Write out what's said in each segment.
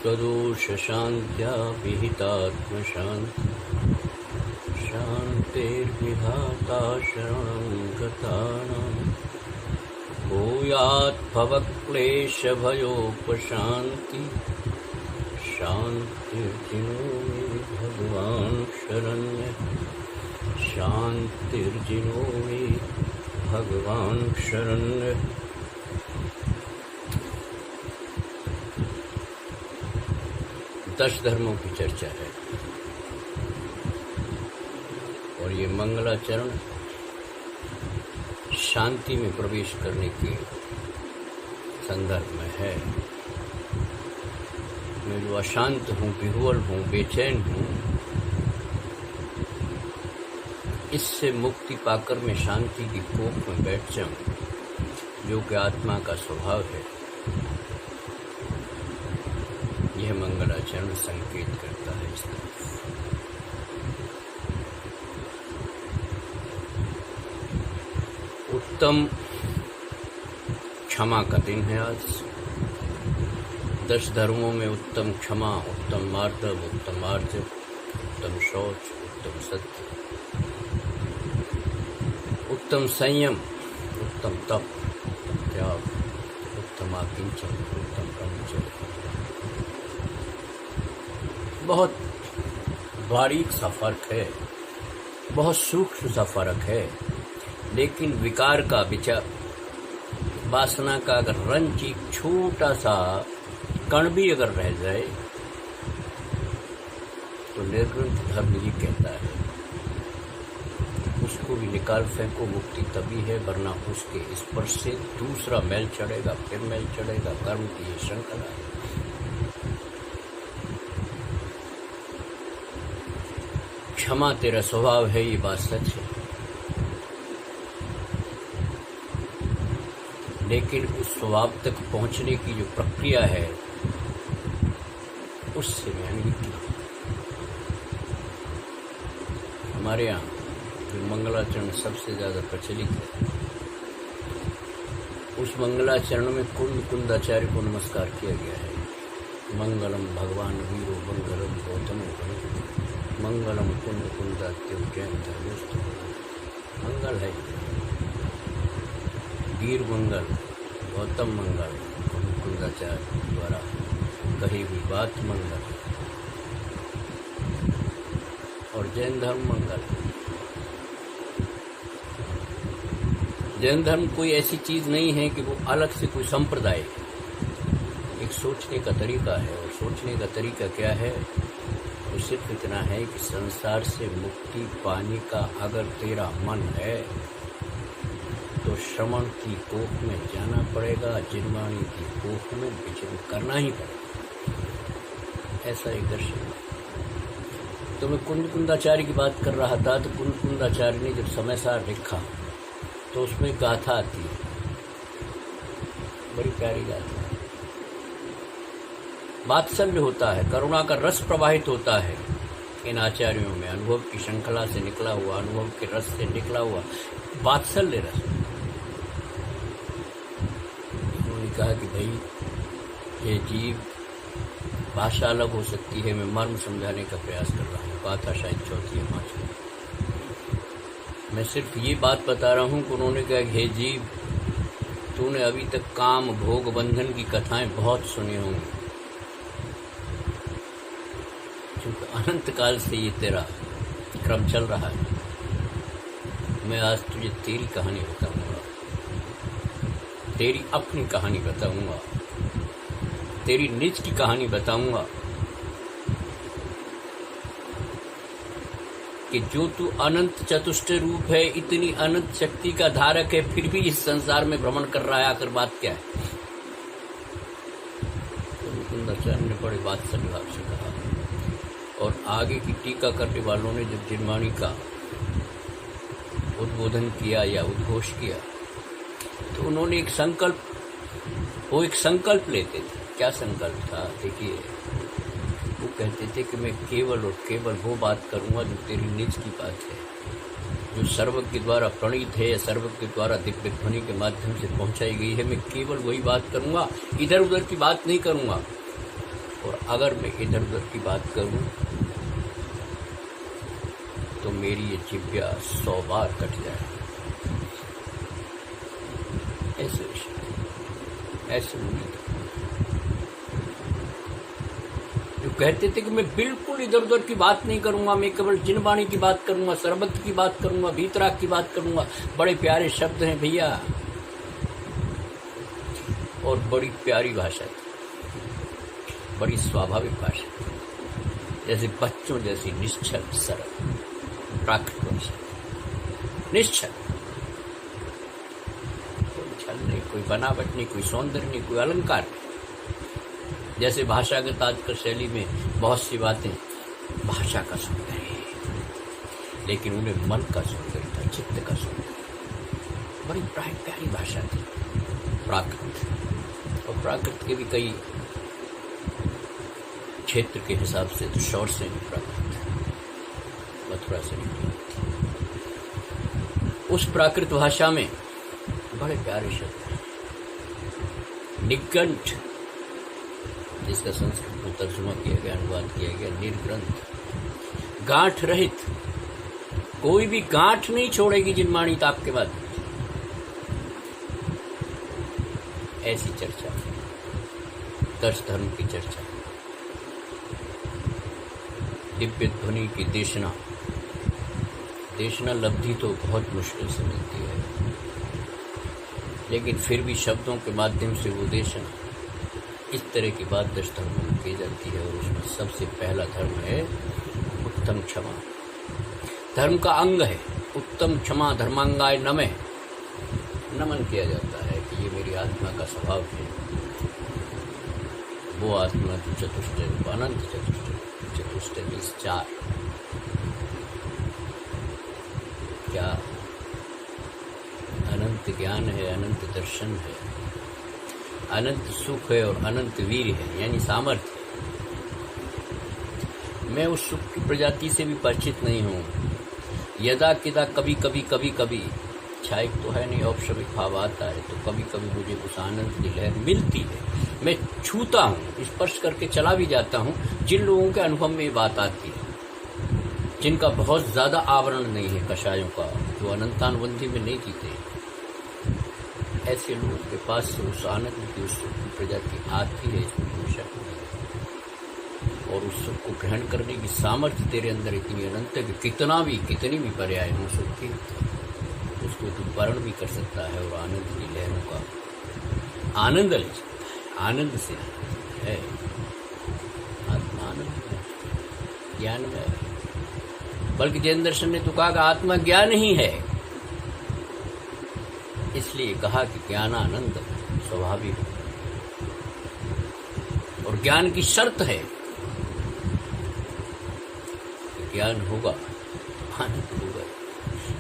स्वदोषशान्त्या विहितात्मशान्ति शान्तिर्विधाता शरणं गतानां भूयात् भवक्लेशभयोपशान्ति शान्तिर्जिनो मे भगवान् शरण्यः शान्तिर्जिनो मे भगवान् शरण्यः। दश धर्मों की चर्चा है और ये मंगलाचरण शांति में प्रवेश करने के संदर्भ में है। मैं जो अशांत हूँ, विह्वल हूँ, बेचैन हूँ, इससे मुक्ति पाकर मैं शांति की कोख में बैठ जाऊँ, जो कि आत्मा का स्वभाव है। यह मंगलाचरण संकेत करता है इस तरफ। उत्तम क्षमा का दिन है आज। 10 धर्मों में उत्तम क्षमा, उत्तम मार्दव, उत्तम आर्जव, उत्तम शौच, उत्तम सत्य, उत्तम संयम, उत्तम तप, उत्तम त्याग, उत्तम आकिंचन, उत्तम ब्रह्मचर्य। बहुत बारीक सा फर्क है, बहुत सूक्ष्म सा फर्क है, लेकिन विकार का विचार, वासना का अगर रंच एक छोटा सा कण भी अगर रह जाए तो निर्ग्रंथ धर्म ही कहता है उसको भी निकाल फेंको। मुक्ति तभी है, वरना उसके स्पर्श से दूसरा मैल चढ़ेगा, फिर मैल चढ़ेगा। कर्म की ये श्रृंखला है। क्षमा तेरा स्वभाव है, ये बात सच है, लेकिन उस स्वभाव तक पहुंचने की जो प्रक्रिया है उससे मैं अनभिज्ञ हूं। हमारे यहाँ जो मंगलाचरण सबसे ज्यादा प्रचलित है, उस मंगलाचरण में कुंद कुंदाचार्य को नमस्कार किया गया है। मंगलम भगवान वीरो मंगलम गौतम मंगलम कुंद कुंदात्योजैन धर्मस्तु। मंगल है वीर मंगल, गौतम मंगल, कुंदाचार्य द्वारा कही हुई बात मंगल, और जैन धर्म मंगल। जैन धर्म कोई ऐसी चीज नहीं है कि वो अलग से कोई संप्रदाय है, एक सोचने का तरीका है। और सोचने का तरीका क्या है? वो सिर्फ इतना है कि संसार से मुक्ति पाने का अगर तेरा मन है तो श्रवण की कोख में जाना पड़ेगा, जिनवाणी की कोख में विचरण करना ही पड़ेगा। ऐसा एक दर्शन है। तो मैं कुंद कुंदाचार्य की बात कर रहा था, तो कुंद कुंदाचार्य ने जब समय सार लिखा तो उसमें गाथा आती है, बड़ी प्यारी गाथा। वात्सल्य होता है, करुणा का रस प्रवाहित होता है इन आचार्यों में, अनुभव की श्रृंखला से निकला हुआ, अनुभव के रस से निकला हुआ वात्सल्य रस। उन्होंने कहा कि भाई ये जीव, भाषा अलग हो सकती है, मैं मर्म समझाने का प्रयास कर रहा हूँ। गाथा शायद 4 या 5 में। मैं सिर्फ ये बात बता रहा हूँ कि उन्होंने कहा, हे जीव, तूने अभी तक काम भोग बंधन की कथाएं बहुत सुनी होंगी, क्योंकि अनंत काल से ये तेरा क्रम चल रहा है। मैं आज तुझे तेरी कहानी बताऊंगा, तेरी अपनी कहानी बताऊंगा, तेरी निज की कहानी बताऊंगा कि जो तू अनंत चतुष्ट रूप है, इतनी अनंत शक्ति का धारक है, फिर भी इस संसार में भ्रमण कर रहा है। आखिर बात क्या है? तो मुकुंदाचार्य ने बड़े वात्सल्य भाव से कहा। और आगे की टीका करने वालों ने जब जिनवाणी का उद्बोधन किया या उद्घोष किया, तो उन्होंने एक संकल्प लेते थे। क्या संकल्प था? देखिए, वो कहते थे कि मैं केवल और केवल वो बात करूंगा जो तेरी निज की बात है, जो सर्वज्ञ के द्वारा प्रणीत है, सर्वज्ञ के द्वारा दिव्य ध्वनि के माध्यम से पहुंचाई गई है। मैं केवल वही बात करूंगा, इधर उधर की बात नहीं करूंगा। और अगर मैं इधर उधर की बात करूं तो मेरी ये जिभ्या 100 बार कट जाए। ऐसे विषय ऐसे मुझे जो कहते थे कि मैं बिल्कुल इधर उधर की बात नहीं करूंगा, मैं केवल जिनवाणी की बात करूंगा, सरबत की बात करूंगा, भीतराग की बात करूंगा। बड़े प्यारे शब्द हैं भैया और बड़ी प्यारी भाषा थी, बड़ी स्वाभाविक भाषा, जैसे बच्चों जैसी निश्चल सरल प्राकृत भाषा, निश्चल, कोई छल नहीं, कोई बनावट नहीं, कोई सौंदर्य नहीं, कोई अलंकार नहीं। जैसे भाषागत आजकल शैली में बहुत सी बातें भाषा का सौंदर्य है, लेकिन उन्हें मन का सौंदर्य था, चित्त का सौंदर्य। बड़ी प्यारी भाषा थी प्राकृत। और प्राकृत के भी कई क्षेत्र के हिसाब से तो शौर से भी प्राकृत, मथुरा से भी। उस प्राकृत भाषा में बड़े प्यारे शब्द, निकंठ, जिसका संस्कृत में तर्जुमा किया गया, अनुवाद किया गया, निर्ग्रंथ, गांठ रहित, कोई भी गांठ नहीं छोड़ेगी जिनवाणी ताप के बाद। ऐसी चर्चा, दर्श धर्म की चर्चा, दिव्य ध्वनि की देशना। देशना लब्धि तो बहुत मुश्किल से मिलती है, लेकिन फिर भी शब्दों के माध्यम से वो देशना, इस तरह की बात दर्श धर्मों में की जाती है। और उसमें सबसे पहला धर्म है उत्तम क्षमा। धर्म का अंग है उत्तम क्षमा, धर्मांगाय नमः। नमन किया जाता है कि ये मेरी आत्मा का स्वभाव है, वो आत्मा जो चतुष्टय रूप, अनंत चतुष्टय, चतुष्टय मीन्स 4। क्या अनंत ज्ञान है, अनंत दर्शन है, अनंत सुख है और अनंत वीर है, यानी सामर्थ्य। मैं उस सुख की प्रजाति से भी परिचित नहीं हूँ। यदा किदा कभी कभी कभी कभी, छायक तो है नहीं, औपशब्दिक भाव आता है तो कभी कभी मुझे उस आनंद की लहर मिलती है। मैं छूता हूँ, स्पर्श करके चला भी जाता हूँ। जिन लोगों के अनुभव में ये बात आती है, जिनका बहुत ज्यादा आवरण नहीं है कषायों का, जो अनंतानुबंधी में नहीं जीते, ऐसे लोगों के पास से उस आनंद की, उस सुख की प्रजाति आती है, इसमें कोई शक नहीं। और उस सुख को ग्रहण करने की सामर्थ्य तेरे अंदर इतनी अनंत है कि कितनी भी पर्याय हो सुख की, उसको तू वर्ण भी कर सकता है और आनंद की लहरों का आनंद ले सकता है। आनंद से है आत्मा, आनंद है, ज्ञान में है। बल्कि जैन दर्शन ने तो कहा कि आत्मा ज्ञान ही है, इसलिए कहा कि ज्ञानानंद स्वाभाविक है। और ज्ञान की शर्त है कि ज्ञान होगा, आनंद होगा,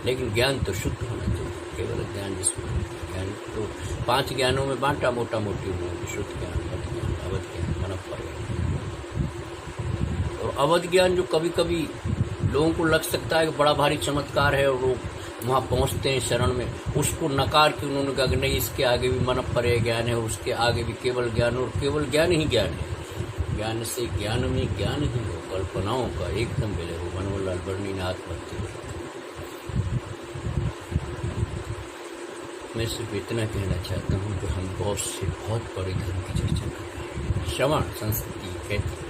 लेकिन ज्ञान तो शुद्ध होना चाहिए। केवल ज्ञान जिसमें ज्ञान तो 5 ज्ञानों में बांटा मोटा मोटी हुआ, शुद्ध ज्ञान, मत ज्ञान, अवध ज्ञान, मनपर। और अवध ज्ञान जो कभी कभी लोगों को लग सकता है कि बड़ा भारी चमत्कार है और लोग वहाँ पहुँचते हैं शरण में, उसको नकार के उन्होंने कहा कि नहीं, इसके आगे भी मनपर ज्ञान है, उसके आगे भी केवल ज्ञान, और केवल ज्ञान ही ज्ञान है। ज्ञान से ज्ञान में ज्ञान ही हो, कल्पनाओं का एकदम विलय हो। मनोहरलाल बर्नी ने आत्महत्या। मैं सिर्फ इतना कहना चाहता हूँ कि हम बहुत बड़े धर्म की चर्चा कर रहे हैं। श्रवण संस्कृति कहती है,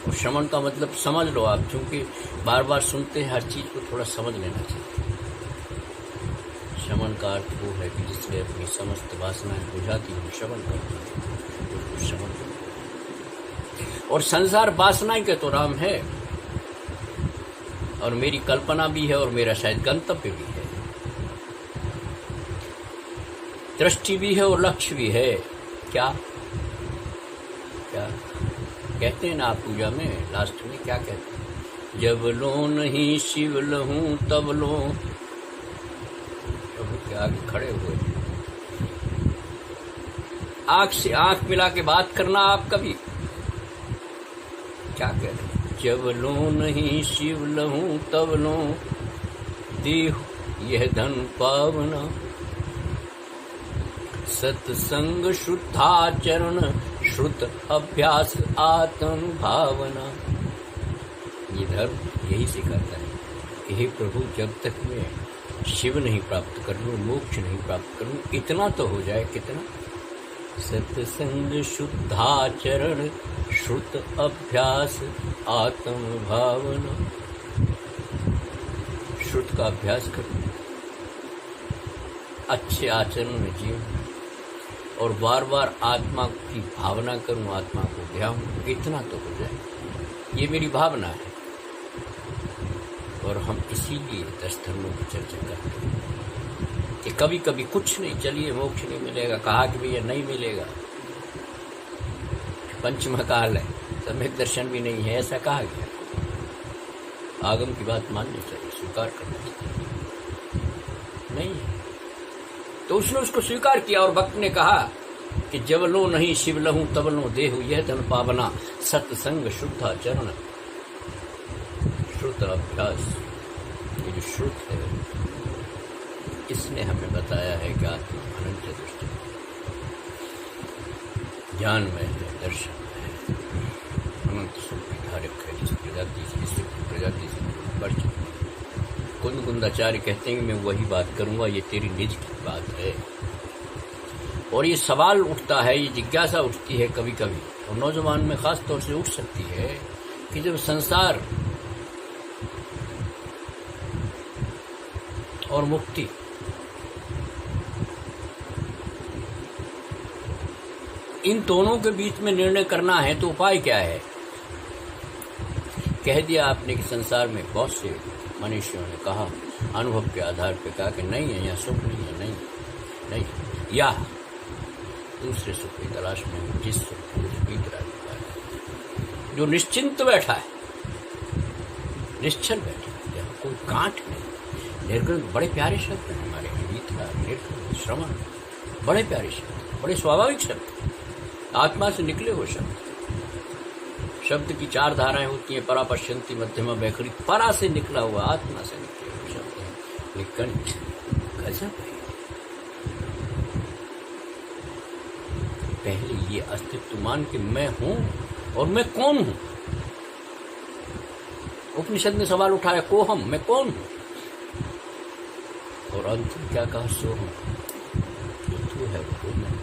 और श्रवण का मतलब समझ लो आप, क्योंकि बार बार सुनते हैं, हर चीज को थोड़ा समझ लेना चाहिए। श्रवण का अर्थ वो है कि जिसने अपनी समस्त वासनाएं बुझाती हो, श्रवण करती है, उसको श्रवण करती। और संसार वासना ही का तो राम है, और मेरी कल्पना भी है, और मेरा शायद गंतव्य भी है, दृष्टि भी है और लक्ष्य भी है। क्या क्या कहते हैं ना आप पूजा में लास्ट में क्या कहते हैं? जब लो नहीं शिव लहूं तब लो। प्रभु के आगे खड़े हुए, आंख से आंख मिला के बात करना। आप कभी क्या कहते हैं? जब लो नहीं शिव लहूं तब लो, देह यह धन पावना, सत्संग शुद्धाचरण श्रुत अभ्यास आत्म भावना। ये धर्म यही सिखाता है कि हे प्रभु, जब तक मैं शिव नहीं प्राप्त कर लूँ, मोक्ष नहीं प्राप्त कर लूँ, इतना तो हो जाए। कितना? सत्संग शुद्धाचरण श्रुत अभ्यास आत्म भावना। श्रुत का अभ्यास करूं, अच्छे आचरण में जीऊं और बार बार आत्मा की भावना करूं, आत्मा को ध्यान, इतना तो हो जाए। ये मेरी भावना है। और हम इसीलिए 10 धर्मों की चर्चा करते हैं कि कभी कभी कुछ नहीं, चलिए मोक्ष नहीं मिलेगा, कहा कि भैया नहीं मिलेगा, पंचमकाल है, सम्यक दर्शन भी नहीं है, ऐसा कहा गया। आगम की बात माननी चाहिए, स्वीकार करना चाहिए। नहीं है तो उसने उसको स्वीकार किया। और भक्त ने कहा कि जब लो नहीं शिव लहूं तब लो देहु, यह धन पावना सत्संग शुद्धाचरण श्रुत अभ्यास। ये जो श्रुत है, इसने हमें बताया है कि आत्मा अनंत दृष्टि, ज्ञान में है, दर्शन है, अनंत सुख की धारक है, जिस प्रजाति से बढ़ चुकी। कुंद कुंदाचार्य कहते हैं कि मैं वही बात करूंगा, ये तेरी निज की बात है। और ये सवाल उठता है, ये जिज्ञासा उठती है कभी कभी, और नौजवान में खास तौर से उठ सकती है कि जब संसार और मुक्ति इन दोनों के बीच में निर्णय करना है तो उपाय क्या है? कह दिया आपने कि संसार में बहुत से मनुष्यों ने कहा, अनुभव के आधार पर कहा कि नहीं है, यहाँ सुख नहीं है, नहीं, या दूसरे सुख की तलाश में, जिस सुख की जो निश्चिंत बैठा है, निश्चल बैठा है, यहाँ कोई गांठ नहीं। निर्गुण बड़े प्यारे शब्द हैं हमारे, गीता, निर्गुण, श्रवण, बड़े प्यारे शब्द, बड़े स्वाभाविक शब्द, आत्मा से निकले हुए शब्द। शब्द की 4 धाराएं होती हैं, परा, पश्यंती, मध्यमा, वैखरी। परा से निकला हुआ, आत्मा से निकले हुए शब्द हैं। लेकिन गजब है, पहले ये अस्तित्व मान के मैं हूं, और मैं कौन हूं। उपनिषद ने सवाल उठाया, को हम, मैं कौन हूं। और अंत में क्या कहा, सो हूं, जो तू है वो मैं।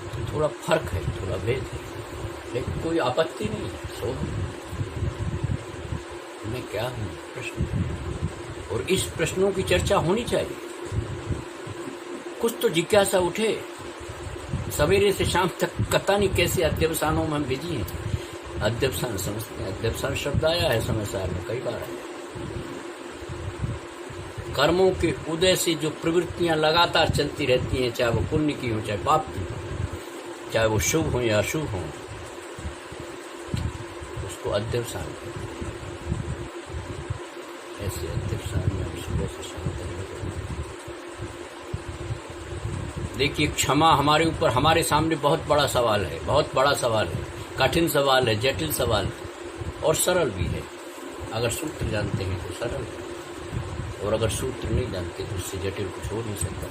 तो थोड़ा फर्क है, थोड़ा भेद है, लेकिन कोई आपत्ति नहीं है। सो मैं क्या हूं, प्रश्न। और इस प्रश्नों की चर्चा होनी चाहिए। कुछ तो जिज्ञासा उठे। सवेरे से शाम तक पता नहीं कैसे अध्यवसानों में हम बिजी हैं। अध्यवसान समझते हैं, अध्यवसान शब्द आया है समय सार में कई बार आया। कर्मोकर्मों के उदय से जो प्रवृत्तियां लगातार चलती रहती हैं, चाहे वो पुण्य की हो चाहे पाप की हो, चाहे वो शुभ हो या अशुभ हो, उसको अध्यवसान कहते हैं। ऐसे अध्यवसान में हम सुबह से शाम तक देखिए, क्षमा हमारे ऊपर, हमारे सामने बहुत बड़ा सवाल है, बहुत बड़ा सवाल है, कठिन सवाल है, जटिल सवाल है और सरल भी है। अगर सूत्र जानते हैं तो सरल है, और अगर सूत्र नहीं जानते तो उससे जटिल कुछ हो नहीं सकता।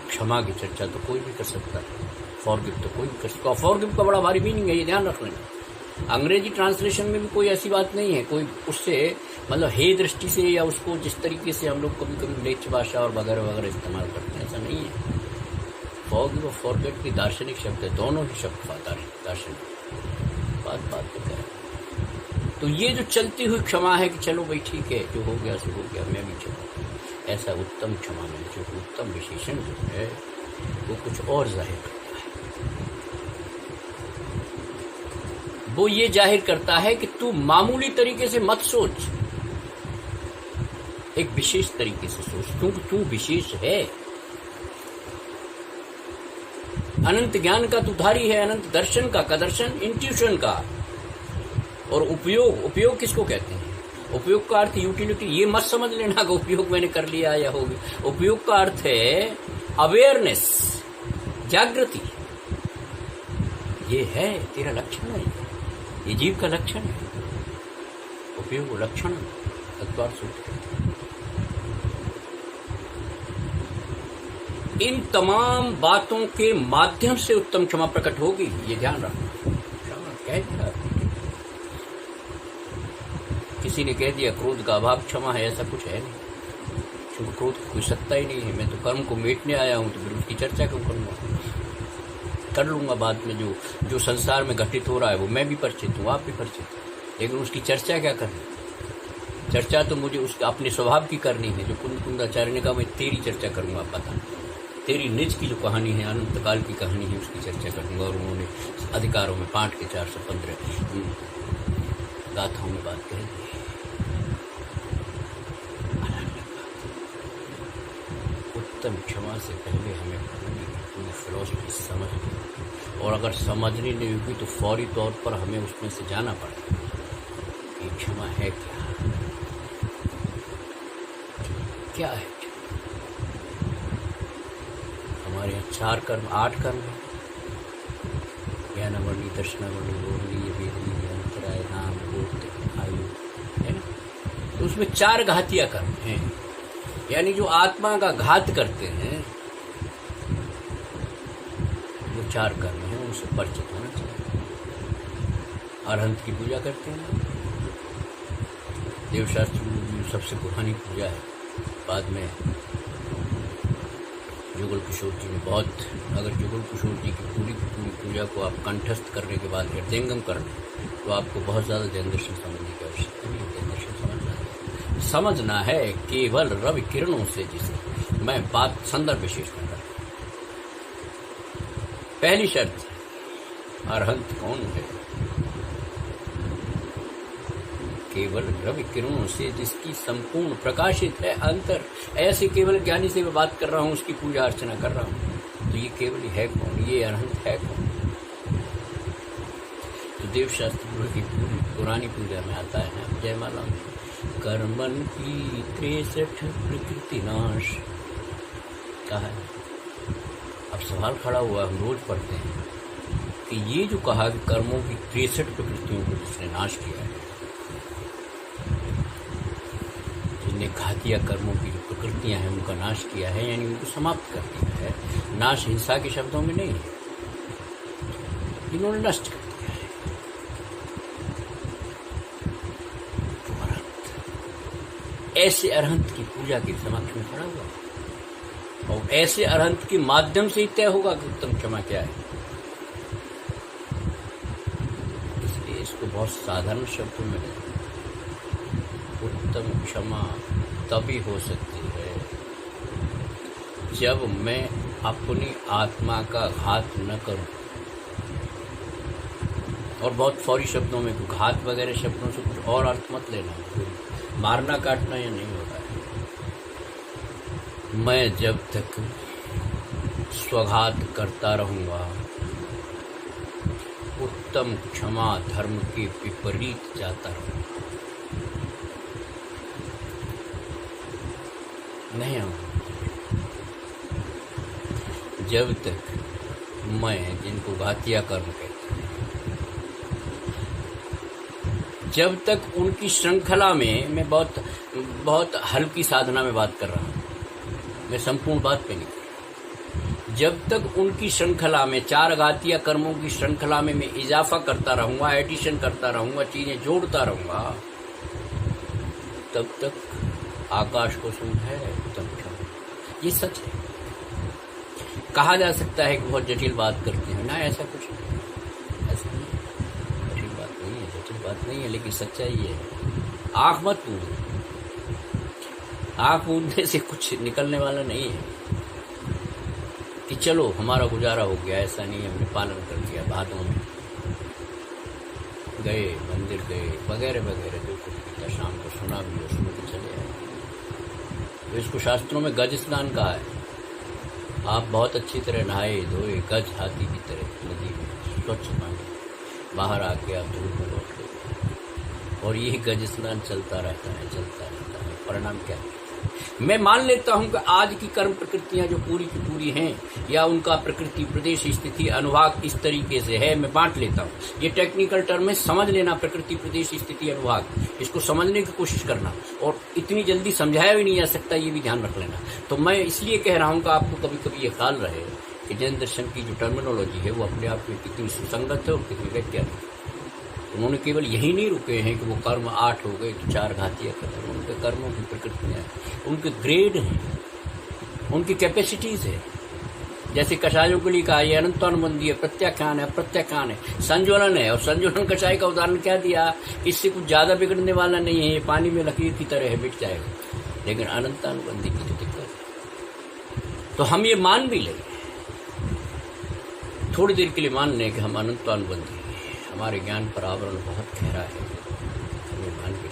क्षमा की चर्चा तो कोई भी कर सकता है, फॉरगिव तो कोई भी कर सकता है। फॉरगिव का बड़ा भारी मीनिंग है, ये ध्यान रख लेना। अंग्रेजी ट्रांसलेशन में भी कोई ऐसी बात नहीं है, कोई उससे मतलब हे दृष्टि से या उसको जिस तरीके से हम लोग कभी कभी लेच भाषा और वगैरह वगैरह इस्तेमाल करते हैं, ऐसा नहीं है। फॉरगिव और फॉरगेट की दार्शनिक शब्द है, दोनों ही शब्द दार्शनिक, बात पे करें। तो ये जो चलती हुई क्षमा है कि चलो भाई ठीक है, जो हो गया सो हो गया, मैं भी क्षमा, ऐसा उत्तम क्षमा में जो उत्तम विशेषण जो है वो कुछ और जाहिर करता है। वो ये जाहिर करता है कि तू मामूली तरीके से मत सोच, एक विशेष तरीके से सोच, क्योंकि तू विशेष है। अनंत ज्ञान का तू धारी है, अनंत दर्शन का, दर्शन इंट्यूशन का। और उपयोग किसको कहते हैं? उपयोग का अर्थ यूटिलिटी, ये मत समझ लेना कि उपयोग मैंने कर लिया या हो गया। उपयोग का अर्थ है अवेयरनेस, जागृति। ये है तेरा लक्षण है, ये जीव का लक्षण है। उपयोग लक्षण अद्वार सूत्र। इन तमाम बातों के माध्यम से उत्तम क्षमा प्रकट होगी, ये ध्यान रखना। क्षमा कह दिया, किसी ने कह दिया क्रोध का अभाव क्षमा है, ऐसा कुछ है नहीं। क्योंकि क्रोध की कोई सत्ता ही नहीं है। मैं तो कर्म को मेटने आया हूं, तो फिर उसकी चर्चा क्यों करूंगा? कर लूंगा बाद में। जो संसार में घटित हो रहा है वो मैं भी परिचित हूँ, आप भी परिचित हैं, लेकिन उसकी चर्चा क्या करनी? चर्चा तो मुझे उसके अपने स्वभाव की करनी है। जो कुंदाचार्य ने कहा मैं तेरी चर्चा करूंगा, पता तेरी निज की जो कहानी है, अनंत काल की कहानी है, उसकी चर्चा करूंगा। और उन्होंने अधिकारों में 5 के 415 गाथाओं में बात कह दी। उत्तम क्षमा से पहले हमें पूरी फिलॉसफी समझ, और अगर समझनी नहीं होगी तो फौरी तौर पर हमें उसमें से जाना पड़ेगा कि क्षमा है क्या है। हमारे यहाँ 4 कर्म 8 कर्म है, ज्ञानावली, दर्शनावली, गोवली, वेदली, अंतराय, नाम, गोत्र, आयु, है ना? तो उसमें 4 घातिया कर्म हैं, यानी जो आत्मा का घात करते हैं वो 4 कर्म हैं, उनसे परिचित होना चाहिए। अरहंत की पूजा करते हैं, देवशास्त्र की सबसे पुरानी पूजा है। बाद में जुगल किशोर जी ने बहुत, अगर जुगल किशोर जी की पूरी पूजा को आप कंठस्थ करने के बाद हृदयंगम कर लें तो आपको बहुत ज़्यादा जैन दर्शन समझने की आवश्यकता नहीं है। जैन दर्शन समझना है केवल रवि किरणों से, जिसे मैं बात संदर्भ विशेष कर रहा हूं। पहली शर्त, अरहंत कौन है? केवल रवि किरणों से जिसकी संपूर्ण प्रकाशित है अंतर, ऐसे केवल ज्ञानी से मैं बात कर रहा हूं, उसकी पूजा अर्चना कर रहा हूं, तो ये केवल है कौन? ये अरहंत है कौन? तो देवशास्त्र की पूरी पुरानी पूजा में आता है ना, जयमाला में कर्मन की 63 प्रकृति नाश कहा है। अब सवाल खड़ा हुआ, हम रोज पढ़ते हैं कि ये जो कहा कि कर्मों की 63 प्रकृतियों को जिसने नाश किया है, जिसने घातिया कर्मों की जो प्रकृतियां हैं उनका नाश किया है, यानी उनको समाप्त कर दिया है। नाश हिंसा के शब्दों में नहीं है, इन्होंने नष्ट कर दिया है। ऐसे अरहंत की पूजा के समक्ष में खड़ा हुआ, और ऐसे अरहंत के माध्यम से ही तय होगा कि उत्तम क्षमा क्या है। इसलिए इसको बहुत साधारण शब्दों में, उत्तम क्षमा तभी हो सकती है जब मैं अपनी आत्मा का घात न करूं। और बहुत फौरी शब्दों में, घात वगैरह शब्दों से कुछ और अर्थ मत लेना, मारना काटना ये नहीं होता है। मैं जब तक स्वघात करता रहूंगा, उत्तम क्षमा धर्म के विपरीत जाता रहूंगा, नहीं आऊंगा। जब तक मैं, जिनको घातिया कर्म कहते हैं, जब तक उनकी श्रृंखला में, मैं बहुत हल्की साधना में बात कर रहा हूं, मैं संपूर्ण बात पे नहीं कर रहा। जब तक उनकी श्रृंखला में, 4 घातिया कर्मों की श्रृंखला में मैं इजाफा करता रहूंगा, एडिशन करता रहूंगा, चीजें जोड़ता रहूंगा, तब तक आकाश को सुन है उत्तम क्षमा। ये सच है। कहा जा सकता है कि बहुत जटिल बात करते हैं ना, ऐसा कुछ नहीं, ऐसा नहीं, जटिल बात नहीं है, जटिल बात नहीं है, लेकिन सच्चाई है। आंख मत मूंदो, आंख मूंदने से कुछ निकलने वाला नहीं है कि चलो हमारा गुजारा हो गया, ऐसा नहीं है। हमने पालन कर दिया, भादों में गए, मंदिर गए, वगैरह वगैरह, जो कुछ किया, शाम को सुना भी, सुन के चले आए। तो इसको शास्त्रों में गज स्नान कहा है। आप बहुत अच्छी तरह नहाए धोए, गज हाथी की तरह नदी में स्वच्छ पानी, बाहर आके आप धूप में लौट गए, और यही गज स्नान चलता रहता है, चलता रहता है। परिणाम क्या है? मैं मान लेता हूं कि आज की कर्म प्रकृतियां जो पूरी की पूरी हैं या उनका प्रकृति प्रदेश स्थिति अनुभाग इस तरीके से है, मैं बांट लेता हूं। ये टेक्निकल टर्म में समझ लेना, प्रकृति प्रदेश स्थिति अनुभाग, इसको समझने की कोशिश करना, और इतनी जल्दी समझाया भी नहीं जा सकता, ये भी ध्यान रख लेना। तो मैं इसलिए कह रहा हूं कि आपको कभी कभी ये ख्याल रहे कि जैन दर्शन की जो टर्मिनोलॉजी है वो अपने आप में कितनी सुसंगत है और कितनी वैज्ञानिक है। उन्होंने केवल यही नहीं रुके हैं कि वो कर्म 8 हो गए तो 4 घातीय खत्म। उनके कर्मों की प्रकृतियाँ, उनके ग्रेड हैं, उनकी कैपेसिटीज है। जैसे कषायों के लिए कहा, ये अनंतानुबंधी है, प्रत्याख्यान है, अप्रत्याख्यान है, संज्वलन है। और संज्वलन कषाय का उदाहरण क्या दिया, इससे कुछ ज्यादा बिगड़ने वाला नहीं है, ये पानी में लकीर की तरह है, मिट जाएगा। लेकिन अनंतानुबंधी की तो दिक्कत है। तो हम ये मान भी लें, थोड़ी देर के लिए मान लें कि हम अनंतानुबंधी, हमारे ज्ञान पर आवरण बहुत गहरा है, हमें मान भी,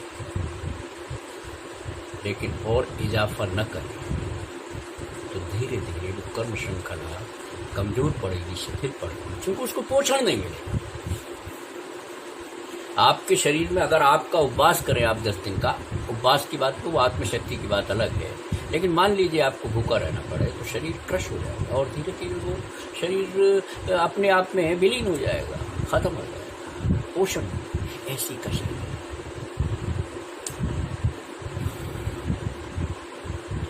लेकिन और इजाफा न करें तो धीरे धीरे वो कर्म श्रृंखला कमजोर पड़ेगी, शिथिल पड़ेगी, क्योंकि उसको पोषण नहीं मिलेगा। आपके शरीर में अगर आपका उपवास करें आप 10 दिन का, उपवास की बात तो वो आत्मशक्ति की बात अलग है, लेकिन मान लीजिए आपको भूखा रहना पड़े तो शरीर क्रश हो जाएगा और धीरे धीरे वो शरीर अपने आप में विलीन हो जाएगा, खत्म हो जाएगा। पोषण ऐसी का शरीर।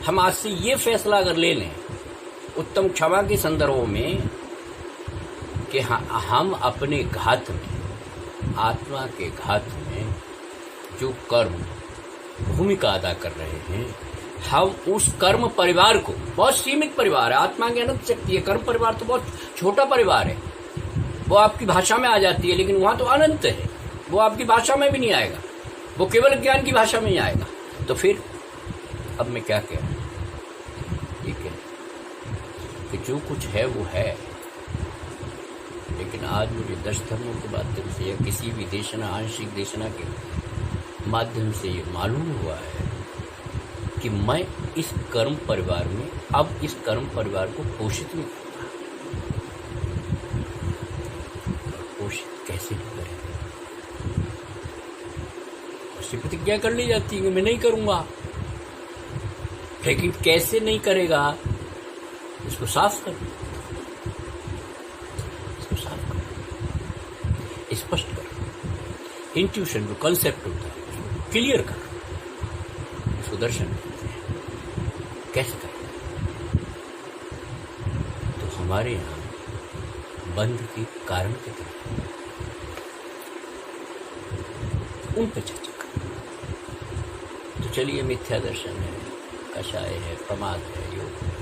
हम आज से ये फैसला अगर ले लें उत्तम क्षमा के संदर्भों में कि हम अपने घात में, आत्मा के घात में जो कर्म भूमिका अदा कर रहे हैं, हम उस कर्म परिवार को, बहुत सीमित परिवार है, आत्मा की अनंत शक्ति है, कर्म परिवार तो बहुत छोटा परिवार है, वो आपकी भाषा में आ जाती है, लेकिन वहां तो अनंत है, वो आपकी भाषा में भी नहीं आएगा, वो केवल ज्ञान की भाषा में ही आएगा। तो फिर अब मैं क्या कह रहा हूं, ठीक है कि जो कुछ है वो है, लेकिन आज मुझे 10 धर्मों के माध्यम से या किसी भी देशना, आंशिक देशना के माध्यम से ये मालूम हुआ है कि मैं इस कर्म परिवार में, अब इस कर्म परिवार को पोषित नहीं करता। पोषित कैसे नहीं करेगा, उससे प्रतिज्ञा कर ली जाती है कि मैं नहीं करूंगा, लेकिन कैसे नहीं करेगा इसको साफ कर, इसको साफ कर, स्पष्ट कर। इंट्यूशन जो कंसेप्ट होता है उसको क्लियर कर, उसको दर्शन कैसे करें। तो हमारे यहाँ बंध के कारण के तरह उन पर चर्चा करें। तो चलिए, मिथ्या दर्शन है, कषाय है, प्रमाद है, योग है,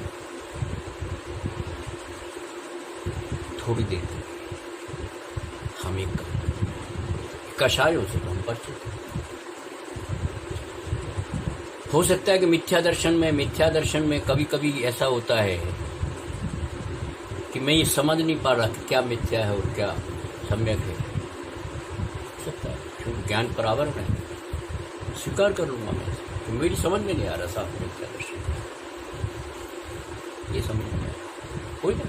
थोड़ी देर तक हम एक कषायों से तो हम परिचित हैं। हो सकता है कि मिथ्या दर्शन में कभी कभी ऐसा होता है कि मैं ये समझ नहीं पा रहा कि क्या मिथ्या है और क्या सम्यक है। हो सकता है क्योंकि ज्ञान पर आवरण है, स्वीकार कर लूंगा मैं, तो मेरी समझ में नहीं आ रहा साफ मिथ्या दर्शन, ये समझ में नहीं आ रहा, कोई ना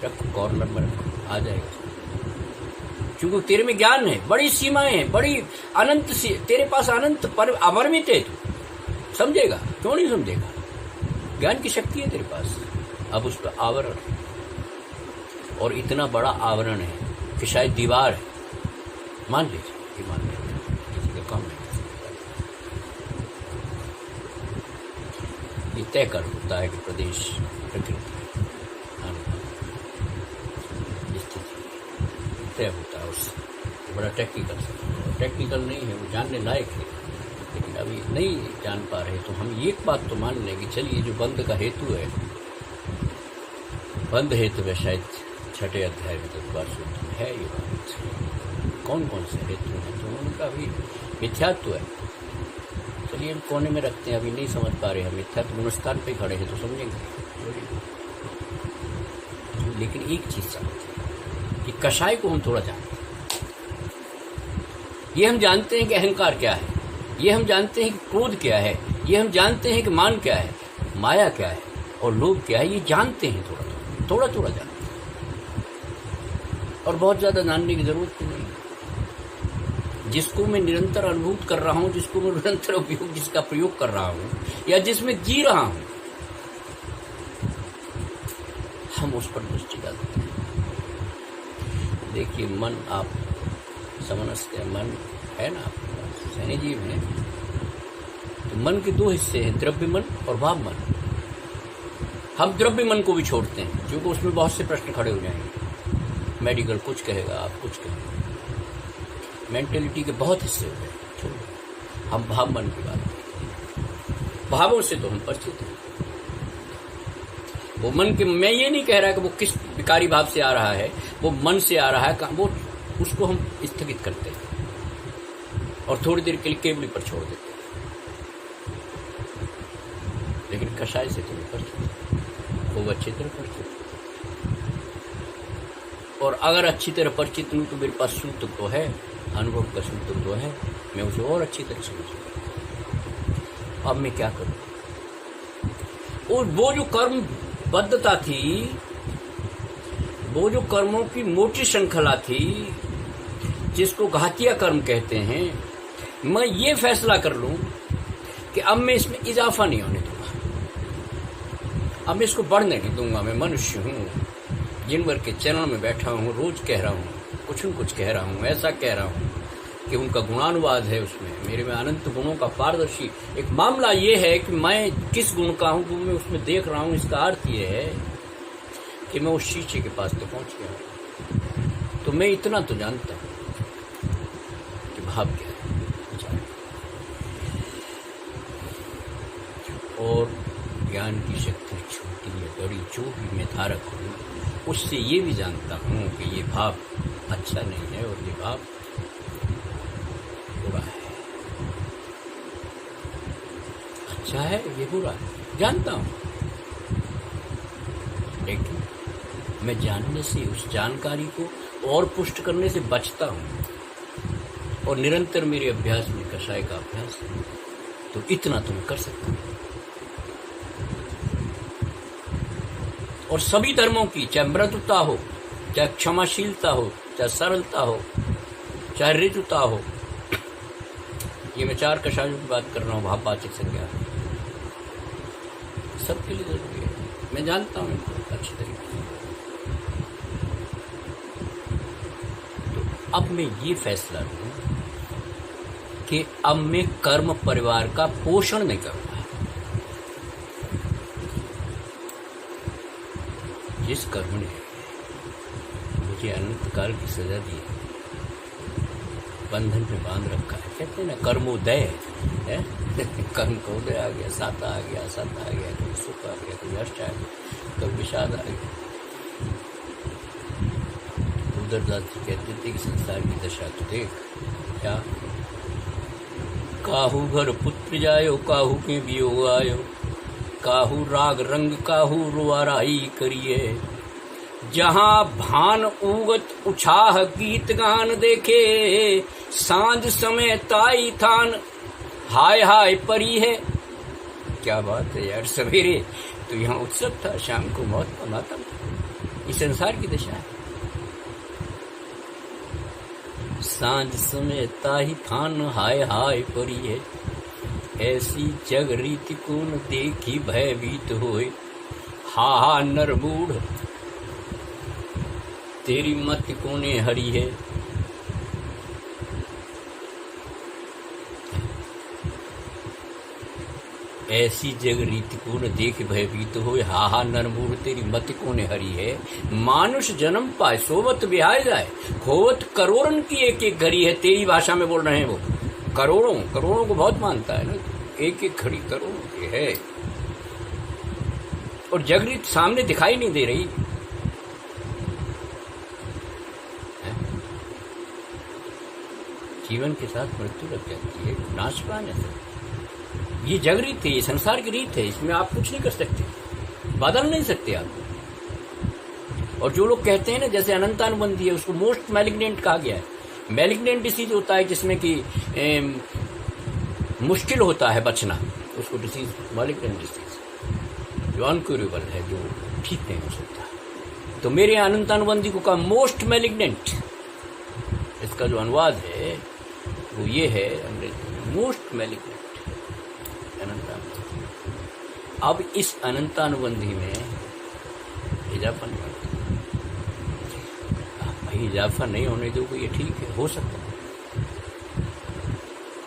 रखो, कॉर्नर में रखो, आ जाएगा। क्योंकि तेरे में ज्ञान है, बड़ी सीमाएं हैं, बड़ी अनंत सी, तेरे पास अनंत पर अवर्मित है, तू समझेगा, क्यों नहीं समझेगा, ज्ञान की शक्ति है तेरे पास। अब उस पर आवरण है, और इतना बड़ा आवरण है कि शायद दीवार है, मान लीजिए कि मान लीजिए किसी का काम नहीं, ये तय कर होता है कि प्रदेश प्रकृति तय होता है, उससे बड़ा टेक्निकल नहीं है, वो जानने लायक है, लेकिन अभी नहीं जान पा रहे। तो हम एक बात तो मान लें कि चलिए जो बंध का हेतु है, बंध हेतु है, शायद 6 अध्याय में तो बार सूत्र में है ये बात, कौन कौन से हेतु हैं, तो उनका भी मिथ्यात्व है। चलिए हम कोने में रखते हैं, अभी नहीं समझ पा रहे, हम मिथ्यात्व गुणस्थान पे खड़े हैं तो समझेंगे। लेकिन एक चीज समझते हैं कि कषाय को हम थोड़ा जानते हैं, ये हम जानते हैं कि अहंकार क्या है, ये हम जानते हैं कि क्रोध क्या है, ये हम जानते हैं कि मान क्या है, माया क्या है और लोभ क्या है, ये जानते हैं, थोड़ा जानते हैं, और बहुत ज्यादा जानने की जरूरत नहीं है। जिसको मैं निरंतर अनुभूत कर रहा हूं, जिसको मैं निरंतर उपयोग जिसका प्रयोग कर रहा हूं या जिसमें जी रहा हूं, हम उस पर दृष्टि डालते हैं। देखिए मन आप समझते हैं, मन है ना आपके पास, सैन्य जीव है, तो मन के दो हिस्से हैं, द्रव्य मन और भाव मन। हम द्रव्य मन को भी छोड़ते हैं क्योंकि उसमें बहुत से प्रश्न खड़े हो जाएंगे। मेडिकल कुछ कहेगा, आप कुछ कहेंगे, मेंटेलिटी के बहुत हिस्से हो गए, छोड़ो। हम भाव मन की बात करें, भावों से तो हम परिचित हैं। वो मन के, मैं ये नहीं कह रहा कि वो किस विकारी भाव से आ रहा है, वो मन से आ रहा है, वो उसको हम स्थगित करते हैं और थोड़ी देर के लिए केवली पर छोड़ देते हैं। लेकिन कषाय से तो परिचित, खूब अच्छी तरह परिचित, और अगर अच्छी तरह परिचित हूं तो मेरे पास सूत्र तो है, अनुभव का सूत्र तो है, मैं उसे और अच्छी तरह समझूंगा। अब मैं क्या करूं? और वो जो कर्म बद्धता थी, वो जो कर्मों की मोटी श्रृंखला थी, जिसको घातिया कर्म कहते हैं, मैं ये फैसला कर लूं कि अब मैं इसमें इजाफा नहीं होने दूंगा, अब मैं इसको बढ़ने नहीं दूंगा। मैं मनुष्य हूं, जिनवर के चरण में बैठा हूं, रोज कह रहा हूं, कुछ न कुछ कह रहा हूं, ऐसा कह रहा हूं कि उनका गुणानुवाद है, उसमें मेरे में अनंत गुणों का पारदर्शी। एक मामला ये है कि मैं किस गुण का हूं, वो मैं उसमें देख रहा हूं। इसका अर्थ ये है कि मैं उस शीशे के पास तो पहुंच गया हूं। तो मैं इतना तो जानता हूं कि भाव क्या है, और ज्ञान की शक्ति छोटी या बड़ी जो भी मैं धारक हूं, उससे ये भी जानता हूं कि ये भाव अच्छा नहीं है और ये भाव बुरा है। अच्छा है, ये बुरा है, जानता हूं। लेकिन मैं जानने से, उस जानकारी को और पुष्ट करने से बचता हूं, और निरंतर मेरे अभ्यास में कषाय का अभ्यास है। तो इतना तो मैं कर सकता हूं। और सभी धर्मों की, चाहे मृदुता हो, चाहे क्षमाशीलता हो, चाहे सरलता हो, चाहे ऋजुता हो, ये मैं 4 कषायों की बात कर रहा हूं, भाववाचक संज्ञा, सबके लिए जरूरी है। मैं जानता हूं इनको अच्छी तरीके से। तो अब मैं ये फैसला लूं कि अब मैं कर्म परिवार का पोषण नहीं करूंगा। जिस कर्म ने मुझे अनंत काल की सजा दी है, बंधन में बांध रखा है, कहते हैं ना कर्मोदय है, कर्म का उदय आ गया, साता आ गया, सत आ गया, कोई सुख आ गया, कोई हर्ष आ गया, कभी विषाद आ गया। उधरदास जी कहते थे कि संसार की दशा तो देख, क्या काहू घर पुत्र जायो, काहू के वियोग आयो, काहू राग रंग काहू रुआराई करिए, जहां भान उगत उछाह गीत गान देखे, सांझ समय ताई थान हाय हाय परी है। क्या बात है यार, सवेरे तो यहाँ उत्सव था, शाम को मौत का मातम। इस संसार की दशा है। सांझ समय ताई थान हाय हाय परी है, ऐसी जग रीति को न देखी भयभीत होए, हा हा नरमूढ़ तेरी मत कोने हरी है। ऐसी जग रीति को न देख भयभीत होए, हा हा नरमूढ़ तेरी मत कोने हरी है। मानुष जन्म पाए सोवत बिहार जाए, खोवत करोड़न की एक एक घड़ी है। तेरी भाषा में बोल रहे हैं वो, करोड़ों करोड़ों को बहुत मानता है ना, एक एक घड़ी करोड़ों की है, और जगरीत सामने दिखाई नहीं दे रही है? जीवन के साथ मृत्यु लग जाती है, नाश पाने से। ये जगरीत है, ये संसार की रीत है, इसमें आप कुछ नहीं कर सकते, बदल नहीं सकते आप। और जो लोग कहते हैं ना, जैसे अनंतानुबंधी है, उसको मोस्ट मैलिग्नेंट कहा गया है। मैलिग्नेंट डिसीज होता है जिसमें कि मुश्किल होता है बचना, उसको डिसीज मैलिग्नेंट डिसीज, जो अनक्यूरेबल है, जो ठीक नहीं हो सकता। तो मेरे यहाँ अनंतानुबंधी को कहा मोस्ट मैलिग्नेंट। इसका जो अनुवाद है तो ये है अंग्रेजी मोस्ट मैलिग्नेंट अनंतानुबंधी। अब इस अनंतानुबंधी में इजाफा नहीं होता। भाई इजाफा नहीं होने दो, ये ठीक है, हो सकता है,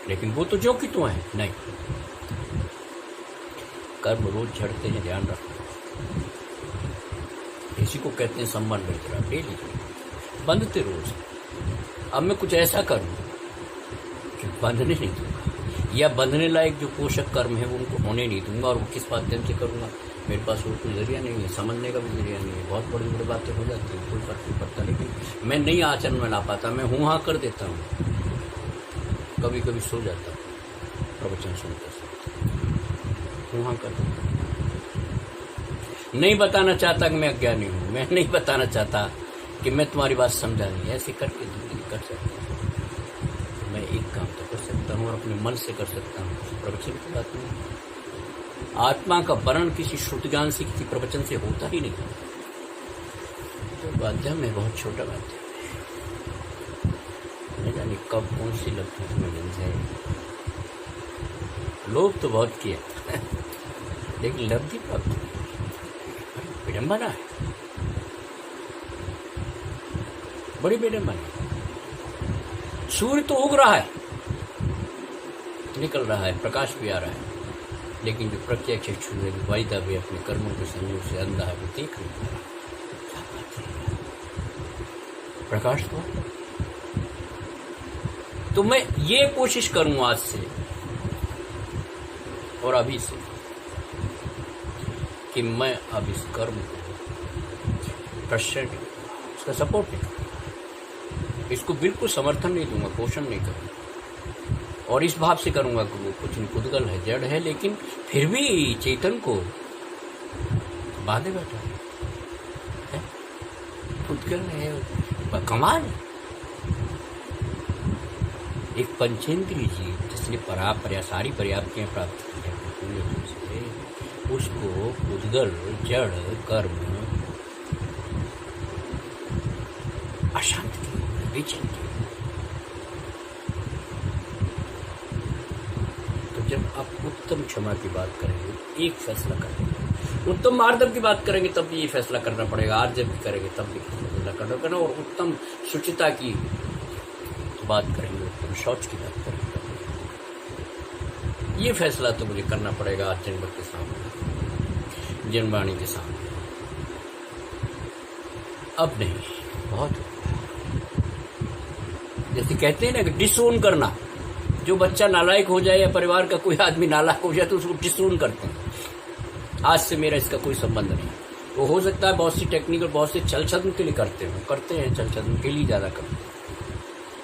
लेकिन वो तो जो कि तो है नहीं। कर्म रोज झड़ते हैं, ध्यान रखो। इसी को कहते हैं संबंध में डेली बंधते रोज। अब मैं कुछ ऐसा करूं कि बंधने नहीं दूंगा, या बंधने लायक जो पोषक कर्म है वो उनको होने नहीं दूंगा। और वो किस माध्यम से करूंगा? मेरे पास वो कोई जरिया नहीं है, समझने का भी जरिया नहीं है। बहुत बड़ी बड़ी बातें हो जाती हैं, कोई फर्क नहीं पड़ता, लेकिन मैं नहीं आचरण में ला पाता। मैं हूँ हाँ कर देता हूँ, कभी कभी सो जाता हूँ प्रवचन सुनते सुनते, हूँ हाँ कर देता हूँ। नहीं बताना चाहता कि मैं अज्ञानी हूँ, मैं नहीं बताना चाहता कि मैं तुम्हारी बात समझा नहीं। ऐसे करके जिंदगी कर सकता हूँ। तो मैं एक काम तो कर सकता हूँ और अपने मन से कर सकता हूँ, प्रवचन की बात नहीं। आत्मा का वर्णन किसी श्रुति ज्ञान से, किसी प्रवचन से होता ही नहीं। तो माध्यम है बहुत छोटा माध्यम है, नहीं जाने कब कौन सी लगती में जन जाए। लोग तो बहुत किया लेकिन लब्धि प्राप्त विडम्बना है, बड़ी विडम्बना। सूर्य तो उग रहा है, निकल रहा है, प्रकाश भी आ रहा है, लेकिन जो प्रत्यक्ष चक्षु है, वायदा भी अपने कर्मों के संयोग से अंधा है, वो देख नहीं पा रहा। प्रकाश तो मैं ये कोशिश करूं आज से और अभी से कि मैं अब इस कर्म को प्रश्रय नहीं दूंगा, उसका सपोर्ट नहीं करूंगा, इसको बिल्कुल समर्थन नहीं दूंगा, पोषण नहीं करूंगा। और इस भाव से करूंगा कि वो कुछ पुद्गल है, जड़ है, लेकिन फिर भी चेतन को बांधे बैठा है। पुद्गल है, कमाल। एक पंचेंद्रीय जीव जिसने सारी पर्याप्तियां प्राप्त की है, उसको पुद्गल, जड़, कर्म, अशांति, बेचैन। जब आप उत्तम क्षमा की बात करेंगे, एक फैसला करेंगे, उत्तम आर्जव की बात करेंगे तब भी ये फैसला करना पड़ेगा, आर्जव की करेंगे तब भी फैसला करना पड़ेगा, और उत्तम शुचिता की बात करेंगे, उत्तम शौच की बात करेंगे, ये फैसला तो मुझे करना पड़ेगा आज जनवर के सामने, जनवाणी के सामने। अब नहीं, बहुत जैसे कहते हैं ना कि डिसोन करना। जो बच्चा नालायक हो जाए या परिवार का कोई आदमी नालायक हो जाए तो उसको डिसोन करते हैं। आज से मेरा इसका कोई संबंध नहीं। वो हो सकता है बहुत सी टेक्निकल, बहुत से छल छद्म के लिए करते हैं, छल छद्म के लिए ज़्यादा करते हैं,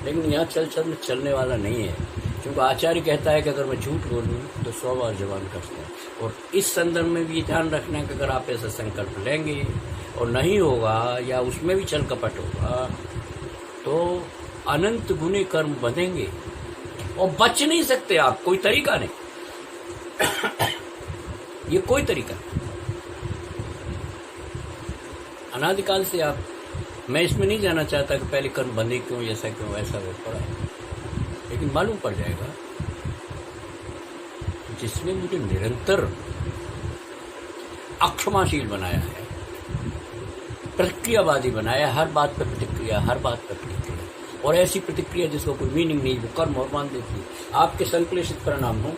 लेकिन यहाँ छल छद्म चलने वाला नहीं है। क्योंकि आचार्य कहता है कि अगर मैं झूठ बोलूँ तो 100 बार जबान कसता है। और इस संदर्भ में भी ध्यान रखना है कि अगर आप ऐसा संकल्प लेंगे और नहीं होगा या उसमें भी छल कपट होगा तो अनंत गुने कर्म बंधेंगे और बच नहीं सकते आप। कोई तरीका नहीं ये कोई तरीका नहीं। अनादिकाल से आप, मैं इसमें नहीं जाना चाहता कि पहले कर्म बंधे क्यों, ऐसा क्यों, वैसा वो पड़ा है, लेकिन मालूम पड़ जाएगा जिसने मुझे निरंतर अक्षमाशील बनाया है, प्रतिक्रियावादी बनाया, हर बात पर प्रतिक्रिया, हर बात पर प्रतिक्रिया, और ऐसी प्रतिक्रिया जिसको कोई मीनिंग नहीं, वो कर्म और मान देती। आपके संश्लेषित परिणाम हो,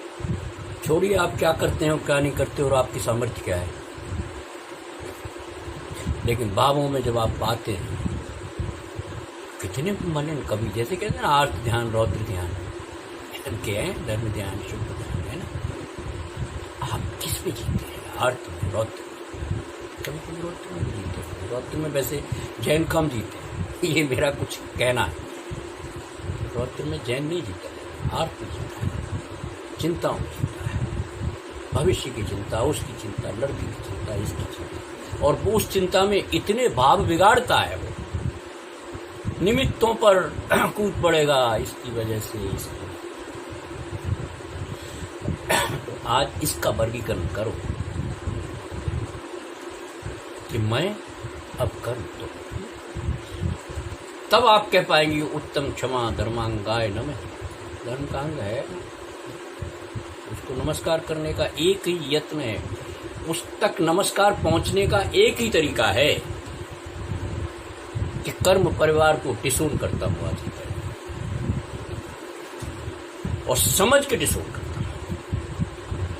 छोड़िए आप क्या करते हैं और क्या नहीं करते और आपकी सामर्थ्य क्या है, लेकिन भावों में जब आप आते हैं कितने मलिन, कभी जैसे कहते हैं ना आर्त ध्यान, रौद्र ध्यान के हैं, धर्म ध्यान, शुभ ध्यान है ना। आप किस में जीते हैं? आर्त में, रौद्र, कभी कभी रौद्र में जीते हैं। रौद्र में वैसे जैन कम जीते हैं, ये मेरा कुछ कहना है। रौद्र में जैन नहीं जीता है, आर्त में जीता है, चिंताओं में जीता है, भविष्य की चिंता, उसकी चिंता, लड़की की चिंता, इसकी चिंता, और वो उस चिंता में इतने भाव बिगाड़ता है, वो निमित्तों पर कूद पड़ेगा इसकी वजह से, इसकी। तो आज इसका वर्गीकरण करो कि मैं अब करूं तो तब आप कह पाएंगे उत्तम क्षमा धर्मांगाय नमः। धर्म का अंग है, उसको नमस्कार करने का एक ही यत्न है, उस तक नमस्कार पहुंचने का एक ही तरीका है कि कर्म परिवार को डिसोन करता हुआ जाता है और समझ के डिसोन करता।